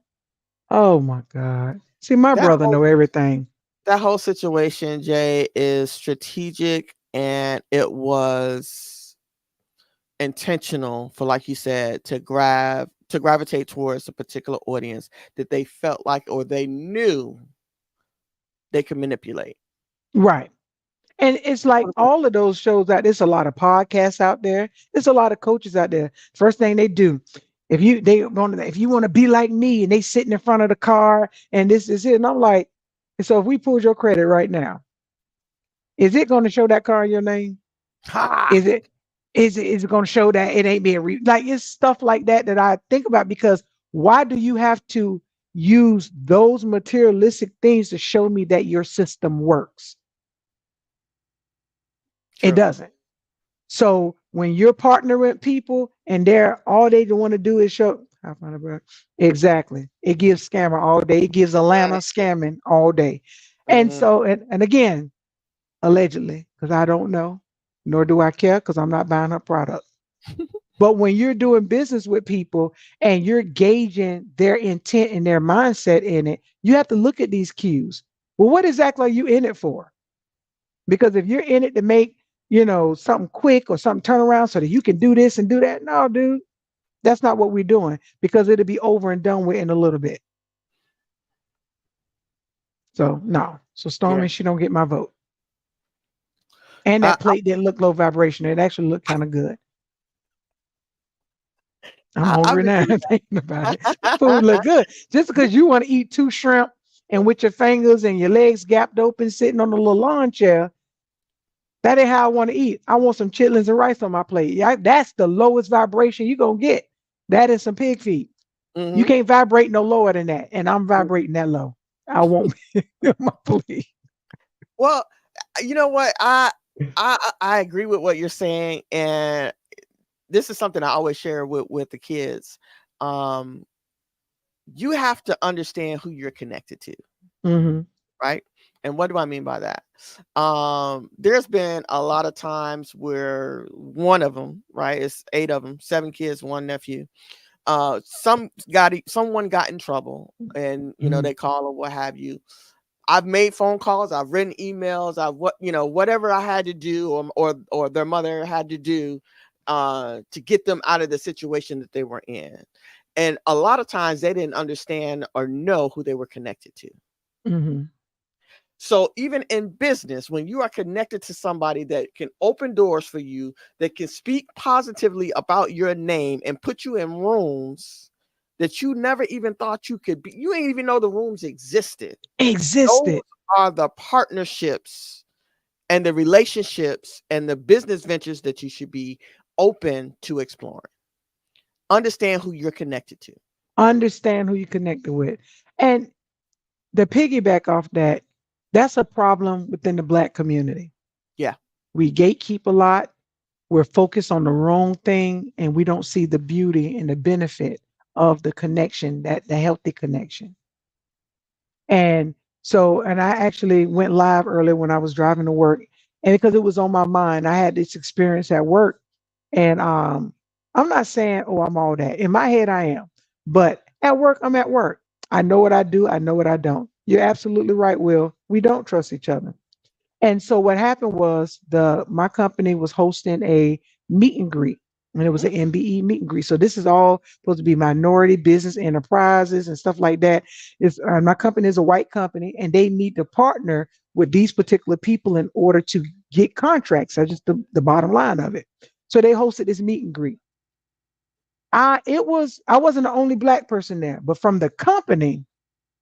Oh my God. See, my that brother whole know everything. that whole situation, Jay, is strategic, and it was intentional for, like you said, to gravitate towards a particular audience that they felt like or they knew they could manipulate. Right. And it's like all of those shows out there's a lot of podcasts out there. There's a lot of coaches out there. First thing they do, if you want to be like me and they sitting in front of the car and this is it. And I'm like, so if we pulled your credit right now, is it going to show that car in your name? Ha! Is it is it going to show that it ain't being like it's stuff like that that I think about because why do you have to use those materialistic things to show me that your system works. It True. doesn't. So when you're partnering with people and they're all they want to do is show, I find a word. Exactly. It gives scammer all day. It gives Atlanta scamming all day. And Mm-hmm. so, and again, allegedly, because I don't know, nor do I care because I'm not buying her product. But when you're doing business with people and you're gauging their intent and their mindset in it, you have to look at these cues. Well, what exactly are you in it for? Because if you're in it to make, something quick or something turn around so that you can do this and do that, no, dude, that's not what we're doing because it'll be over and done with in a little bit. So no. So Yeah. Stormy, she don't get my vote. And I, that plate didn't look low vibration. It actually looked kind of good. I'm I hungry now believe thinking about it. The food look that. good. Just because you want to eat two shrimp and with your fingers and your legs gapped open sitting on a little lawn chair, that ain't how I want to eat. I want some chitlins and rice on my plate. Yeah, that's the lowest vibration you gonna get. That is some pig feet. You Hmm. can't vibrate no lower than that. And I'm vibrating that low. I won't my plate. Well, you know what? I agree with what you're saying, and this is something I always share with the kids. Um, you have to understand who you're connected to, Hmm. right? And what do I mean by that? There's been a lot of times where one of them, right? It's 8 of them, 7 kids, 1 nephew. Someone got in trouble, and Hmm. they call or what have you. I've made phone calls, I've written emails, I've whatever I had to do, or their mother had to do to get them out of the situation that they were in. And a lot of times they didn't understand or know who they were connected to. Hmm. So even in business, when you are connected to somebody that can open doors for you, that can speak positively about your name and put you in rooms that you never even thought you could be, you ain't even know the rooms existed. Those Existed. are the partnerships and the relationships and the business ventures that you should be open to exploring. Understand who you're connected to. Understand who you connected with. And the piggyback off that, that's a problem within the Black community. Yeah. We gatekeep a lot. We're focused on the wrong thing and we don't see the beauty and the benefit of the connection, that the healthy connection. And so, and I actually went live earlier when I was driving to work, and because it was on my mind, I had this experience at work. And I'm not saying, oh, I'm all that. In my head, I am. But at work, I'm at work. I know what I do, I know what I don't. You're absolutely right, Will. We don't trust each other. And so what happened was the my company was hosting a meet and greet, and it was an MBE meet and greet. So this is all supposed to be minority business enterprises and stuff like that. It's my company is a white company, and they need to partner with these particular people in order to get contracts. That's just the bottom line of it. So they hosted this meet and greet. I wasn't the only Black person there, but from the company,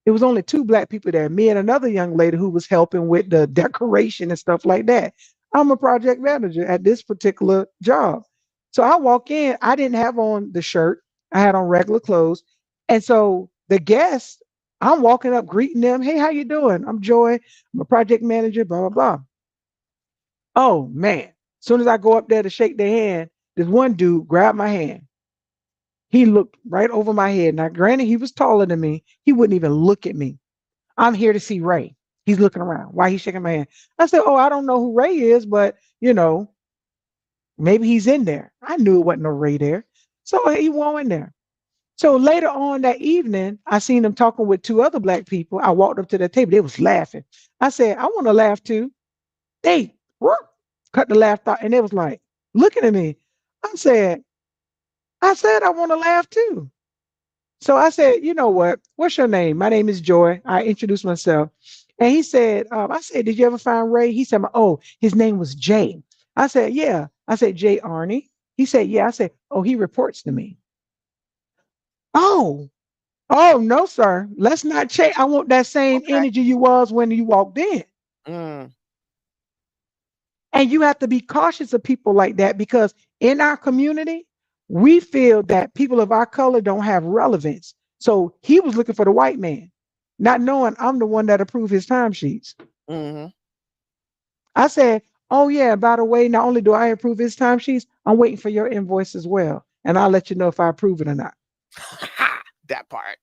it was only 2 Black people there, me and another young lady who was helping with the decoration and stuff like that. I'm a project manager at this particular job. So I walk in, I didn't have on the shirt, I had on regular clothes. And so the guests, I'm walking up greeting them. Hey, how you doing? I'm Joy. I'm a project manager, blah, blah, blah. Oh man. As soon as I go up there to shake their hand, this one dude grabbed my hand. He looked right over my head. Now, granted, he was taller than me. He wouldn't even look at me. I'm here to see Ray. He's looking around. Why he's shaking my hand? I said, oh, I don't know who Ray is, but maybe he's in there. I knew it wasn't no Ray there. So he went in there. So later on that evening, I seen him talking with 2 other Black people. I walked up to the table. They was laughing. I said, I want to laugh too. They cut the laugh out, and they was like looking at me. I said, I want to laugh too. So I said, you know what? What's your name? My name is Joy. I introduced myself. And he said, I said, did you ever find Ray? He said, oh, his name was Jay. I said, yeah. I said, Jay Arney. He said, yeah. I said, oh, he reports to me. Oh, oh, no, sir. Let's not change. I want that same Okay. energy you was when you walked in. Mm. And you have to be cautious of people like that because in our community, we feel that people of our color don't have relevance. So he was looking for the white man, not knowing I'm the one that approved his timesheets. Mm-hmm. I said, "Oh yeah, by the way, not only do I approve his timesheets, I'm waiting for your invoice as well, and I'll let you know if I approve it or not." That part.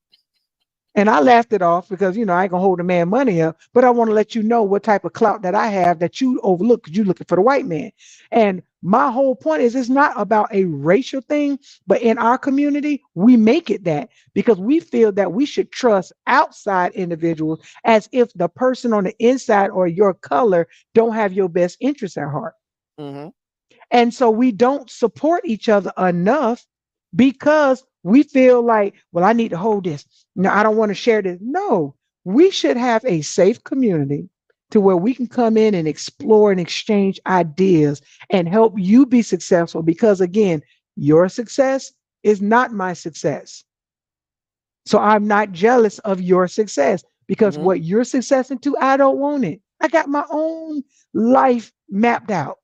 And I laughed it off because I ain't gonna hold a man money up, but I want to let you know what type of clout that I have that you overlook because you looking for the white man. And my whole point is it's not about a racial thing, but in our community, we make it that because we feel that we should trust outside individuals as if the person on the inside or your color don't have your best interests at heart. Mm-hmm. And so we don't support each other enough because we feel like, well, I need to hold this. No, I don't want to share this. No, we should have a safe community to where we can come in and explore and exchange ideas and help you be successful. Because again, your success is not my success. So I'm not jealous of your success because Mm-hmm. what you're successing to, I don't want it. I got my own life mapped out.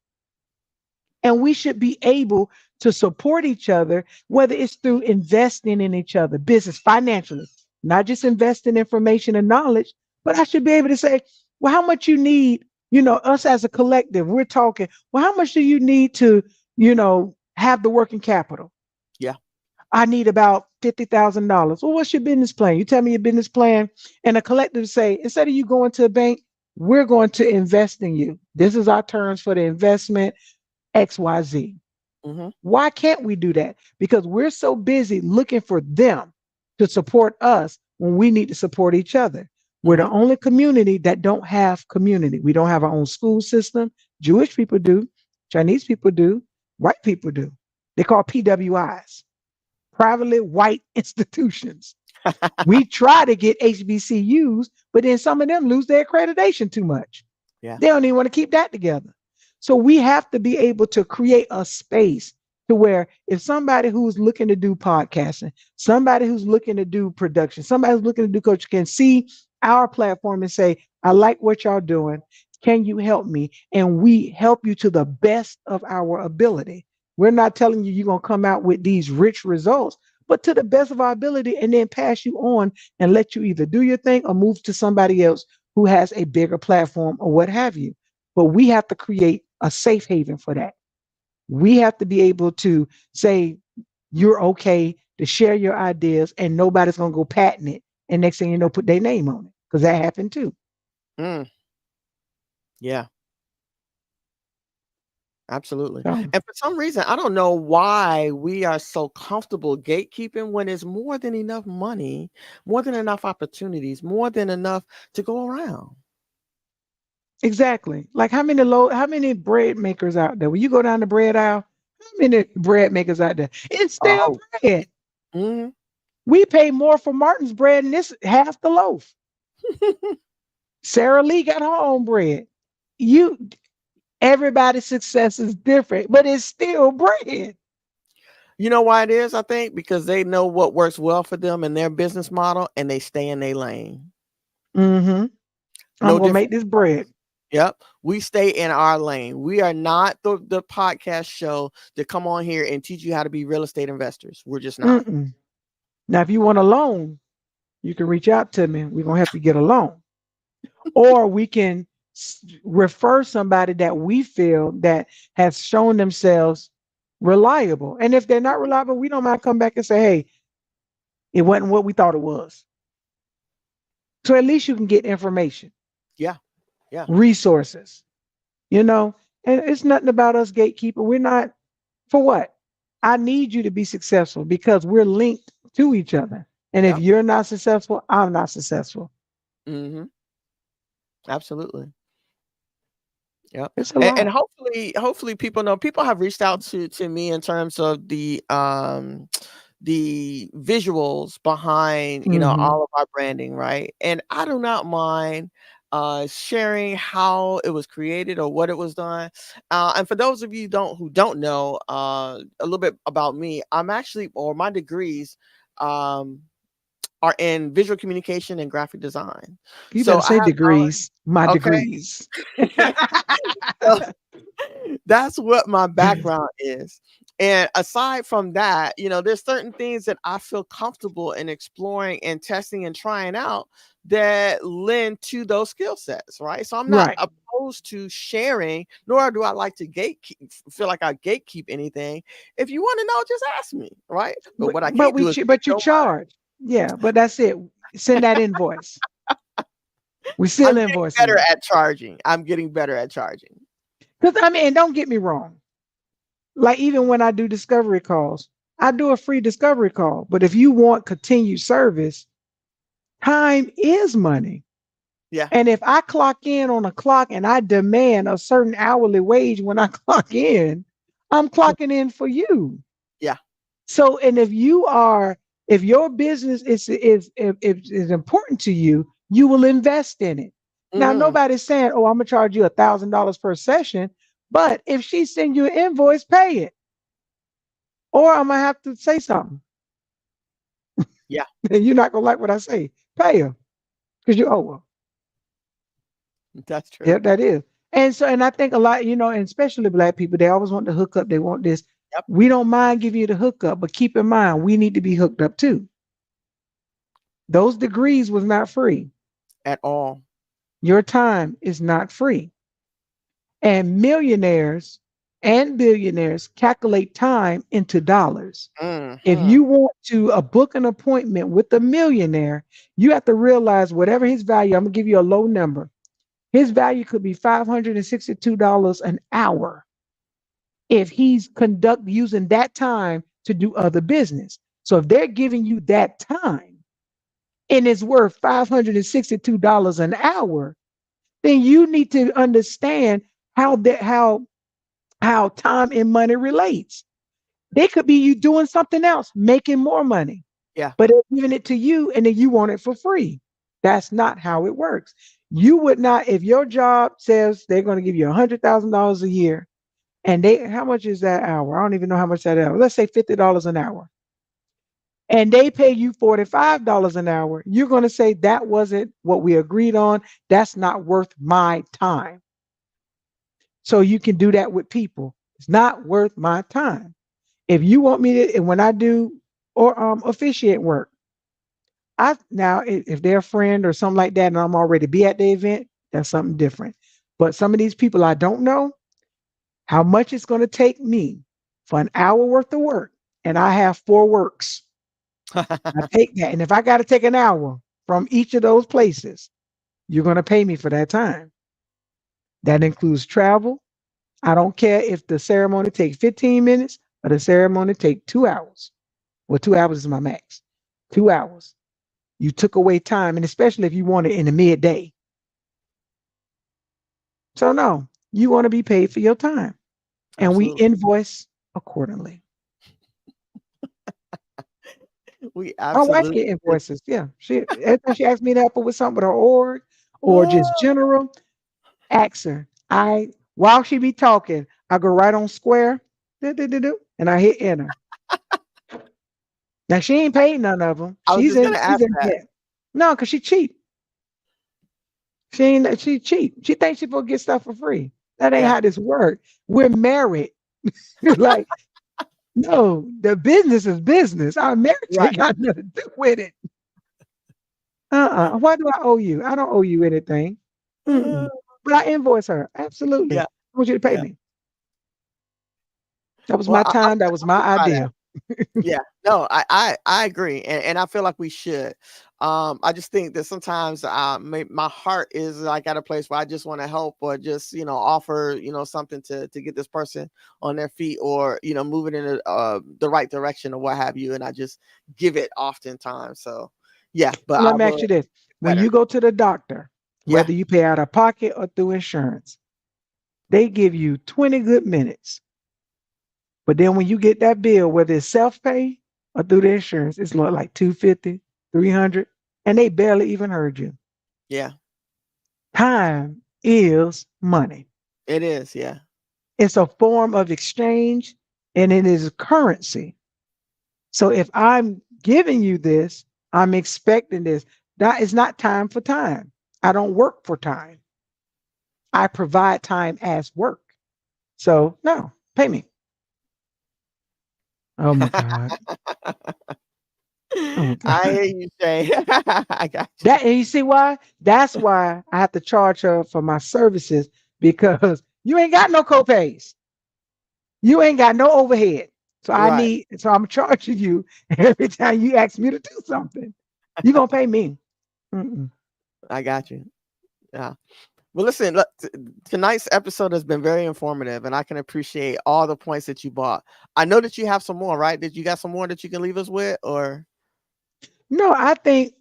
And we should be able to support each other, whether it's through investing in each other, business, financially, not just invest in information and knowledge, but I should be able to say, well, how much you need, us as a collective, we're talking, well, how much do you need to, have the working capital? Yeah. I need about $50,000. Well, what's your business plan? You tell me your business plan, and a collective say, instead of you going to a bank, we're going to invest in you. This is our terms for the investment. XYZ. Mm-hmm. Why can't we do that? Because we're so busy looking for them to support us when we need to support each other. We're the Mm-hmm. only community that don't have community. We don't have our own school system. Jewish people do, Chinese people do, white people do. They call PWIs, privately white institutions. We try to get HBCUs, but then some of them lose their accreditation too much. Yeah. They don't even want to keep that together. So we have to be able to create a space to where if somebody who's looking to do podcasting, somebody who's looking to do production, somebody who's looking to do coach can see our platform and say, I like what y'all doing. Can you help me? And we help you to the best of our ability. We're not telling you you're going to come out with these rich results, but to the best of our ability and then pass you on and let you either do your thing or move to somebody else who has a bigger platform or what have you. But we have to create a safe haven for that. We have to be able to say, you're okay to share your ideas and nobody's going to go patent it. And next thing you know, put their name on it because that happened too. Mm. Yeah. Absolutely. So, And for some reason, I don't know why we are so comfortable gatekeeping when it's more than enough money, more than enough opportunities, more than enough to go around. exactly. Like how many bread makers out there? When you go down the bread aisle, how many bread makers out there? It's still Oh. bread. Mhm. We pay more for Martin's bread and this half the loaf. Sarah Lee got her own bread. You Everybody's success is different, but it's still bread. You know why it is, I think? Because they know what works well for them in their business model and they stay in their lane. Mm-hmm. I'm No gonna different. make this bread. Yep. We stay in our lane. We are not the podcast show to come on here and teach you how to be real estate investors. We're just not. Mm-mm. Now, if you want a loan, you can reach out to me. We're gonna help you get a loan, or we can refer somebody that we feel that has shown themselves reliable. And if they're not reliable, we don't mind come back and say, "Hey, it wasn't what we thought it was." So at least you can get information, Yeah. Yeah. resources, you know. And it's nothing about us gatekeeper. We're not for what? I need you to be successful because we're linked to each other. And if Yep. you're not successful, I'm not successful. Mm-hmm. Absolutely. Yep. It's a And lot. hopefully people know, people have reached out to me in terms of the visuals behind, Hmm. all of our branding, right? And I do not mind sharing how it was created or what it was done. And for those of you who don't know a little bit about me, I'm actually, or my degrees um are in visual communication and graphic design. You So better I say have degrees, my okay. degrees. So that's what my background is. And aside from that, there's certain things that I feel comfortable in exploring and testing and trying out that lend to those skill sets, right? So I'm not Right. opposed to sharing, nor do I like to feel like I gatekeep anything. If you want to know, just ask me, right? But what I can't do is But you don't mind. charge. Yeah, but that's it. Send that invoice. We I'm still getting invoicing better you. at charging. I'm getting better at charging. Because I mean, and don't get me wrong. Like even when I do discovery calls, I do a free discovery call. But if you want continued service, time is money. Yeah. And if I clock in on a clock and I demand a certain hourly wage when I clock in, I'm clocking in for you. Yeah. So, and if your business is important to you, you will invest in it. Now, Hmm. nobody's saying, "Oh, I'm gonna charge you $1,000 per session," but if she send you an invoice, pay it, or I'm gonna have to say something, Yeah. and you're not gonna like what I say. Pay her because you owe her. That's Yeah, true. that is. And so, and I think a lot, and especially Black people, they always want the hookup. They want this. Yep. We don't mind giving you the hookup, but keep in mind, we need to be hooked up too. Those degrees was not free. At all. Your time is not free. And millionaires and billionaires calculate time into dollars. If Hmm. you want to book an appointment with a millionaire, you have to realize whatever his value, I'm going to give you a low number. His value could be $562 an hour if he's conduct using that time to do other business. So if they're giving you that time and it's worth $562 an hour, then you need to understand how time and money relates. They could be you doing something else, making more money, Yeah. but they're giving it to you and then you want it for free. That's not how it works. You would not, if your job says they're going to give you $100,000 a year, and how much is that hour? I don't even know how much that hour. Let's say $50 an hour, and they pay you $45 an hour. You're going to say that wasn't what we agreed on. That's not worth my time. So you can do that with people. It's not worth my time. If you want me to, and when I do or officiate work, if they're a friend or something like that, and I'm already be at the event, that's something different. But some of these people I don't know how much it's going to take me for an hour worth of work, and I have four works. I take that, and if I got to take an hour from each of those places, you're going to pay me for that time. That includes travel. I don't care if the ceremony takes 15 minutes or the ceremony take 2 hours. Well, 2 hours is my max. 2 hours. You took away time, and especially if you want it in the midday. So no, you want to be paid for your time, and we Absolutely. invoice accordingly. We My wife absolutely get do. invoices. Yeah, she every time she asks me to help her with something with her org or Oh, just general, ask her. While she be talking, I go right on Square, and I hit enter. Now she ain't paid none of them. I was She's just in gonna she's ask in that. debt. No, because she cheap. She cheap. She thinks she supposed to get stuff for free. That ain't Yeah. how this works. We're married. Like, no, the business is business. Our marriage Right. ain't got nothing to do with it. Why do I owe you? I don't owe you anything. Uh, Mm-mm. But I invoice her. Absolutely. yeah. I want you to pay Yeah. me. That was Well, my time. That was I'm my gonna try that. idea. Yeah. No, I agree, and I feel like we should. I just think that sometimes my heart is like at a place where I just want to help or just offer something to get this person on their feet or move it in the right direction or what have you, and I just give it oftentimes. So yeah, but I Let me ask will you this. When better. you go to the doctor, Yeah. whether you pay out of pocket or through insurance, they give you 20 good minutes. But then when you get that bill, whether it's self-pay or through the insurance, it's like 250, 300, and they barely even heard you. Yeah. Time is money. It is. Yeah. It's a form of exchange and it is currency. So if I'm giving you this, I'm expecting this. That is not time for time. I don't work for time. I provide time as work. So no, pay me. Oh my God. Oh my I God. hear you, Shay. I got you. That, and you see why? That's why I have to charge her for my services, because you ain't got no copays. You ain't got no overhead. Right. So I'm charging you every time you ask me to do something. You gonna pay me. Mm-mm. I got you. Yeah. Well, listen, look, tonight's episode has been very informative, and I can appreciate all the points that you brought. I know that you have some more, right? Did you got some more that you can leave us with, or No, I think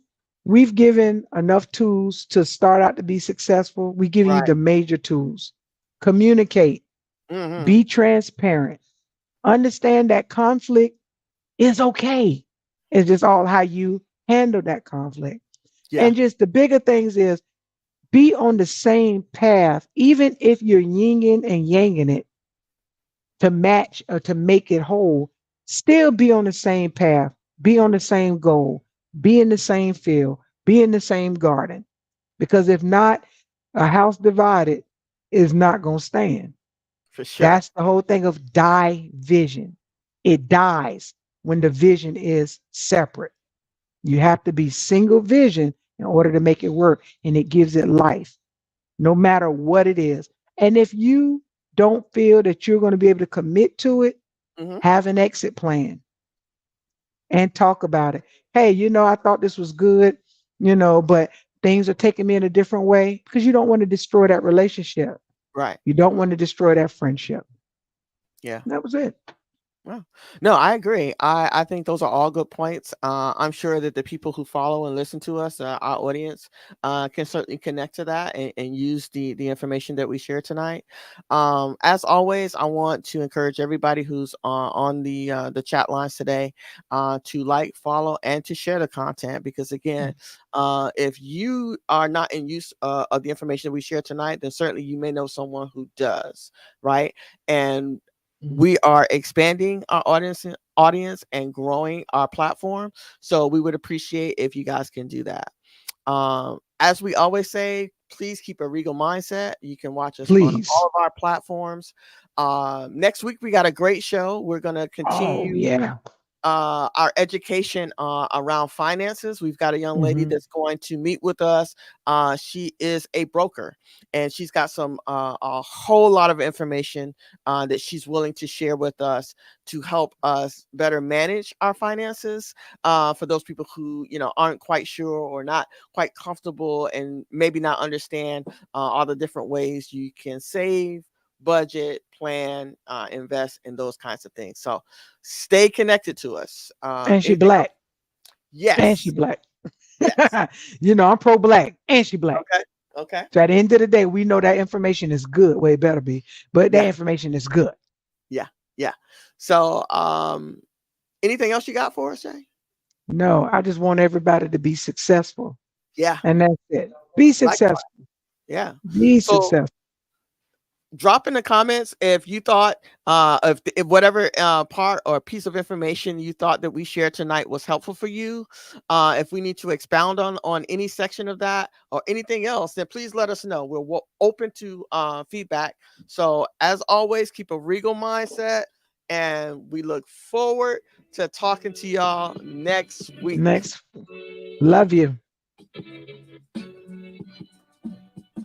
we've given enough tools to start out to be successful. We've given you right? the major tools. Communicate, Mm-hmm. be transparent, understand that conflict is okay. It's just all how you handle that conflict. Yeah, And just the bigger things is be on the same path, even if you're yinging and yanging it to match or to make it whole. Still be on the same path, be on the same goal, be in the same field, be in the same garden. Because if not, a house divided is not going to stand. for sure. That's the whole thing of die vision. It dies when the vision is separate. You have to be single vision in order to make it work, and it gives it life, no matter what it is. And if you don't feel that you're going to be able to commit to it, Mm-hmm. have an exit plan and talk about it. Hey, I thought this was good, but things are taking me in a different way, because you don't want to destroy that relationship. Right. You don't want to destroy that friendship. Yeah. That was it. Well, no, I agree. I think those are all good points. I'm sure that the people who follow and listen to us, our audience, can certainly connect to that and use the information that we share tonight. As always, I want to encourage everybody who's on the chat lines today to like, follow, and to share the content. Because again, if you are not in use of the information that we share tonight, then certainly you may know someone who does, right? And Mhm. we are expanding our audience and growing our platform, so we would appreciate if you guys can do that. As we always say, please keep a regal mindset. You can watch us on Please. all of our platforms. Next week we got a great show. We're going to Oh, continue yeah. our education around finances. We've got a young lady Hmm. that's going to meet with us. She is a broker, and she's got some a whole lot of information that she's willing to share with us to help us better manage our finances. For those people who aren't quite sure or not quite comfortable and maybe not understand all the different ways you can save, budget, plan, invest in those kinds of things. So stay connected to us. And she Anything else? black. And she Yes. black. Yes. I'm pro black, and she black. Okay. Okay. So at the end of the day, we know that information is good. Well, it better be, but that Yeah. information is good. Yeah. Yeah. So, anything else you got for us, Jay? No, I just want everybody to be successful. Yeah. And that's it. Be Likewise. successful. Yeah. Be So successful. drop in the comments if you thought if whatever part or piece of information you thought that we shared tonight was helpful for you. If we need to expound on any section of that or anything else, then please let us know. We're open to feedback. So as always, keep a regal mindset, and we look forward to talking to y'all next week. Next. Love you.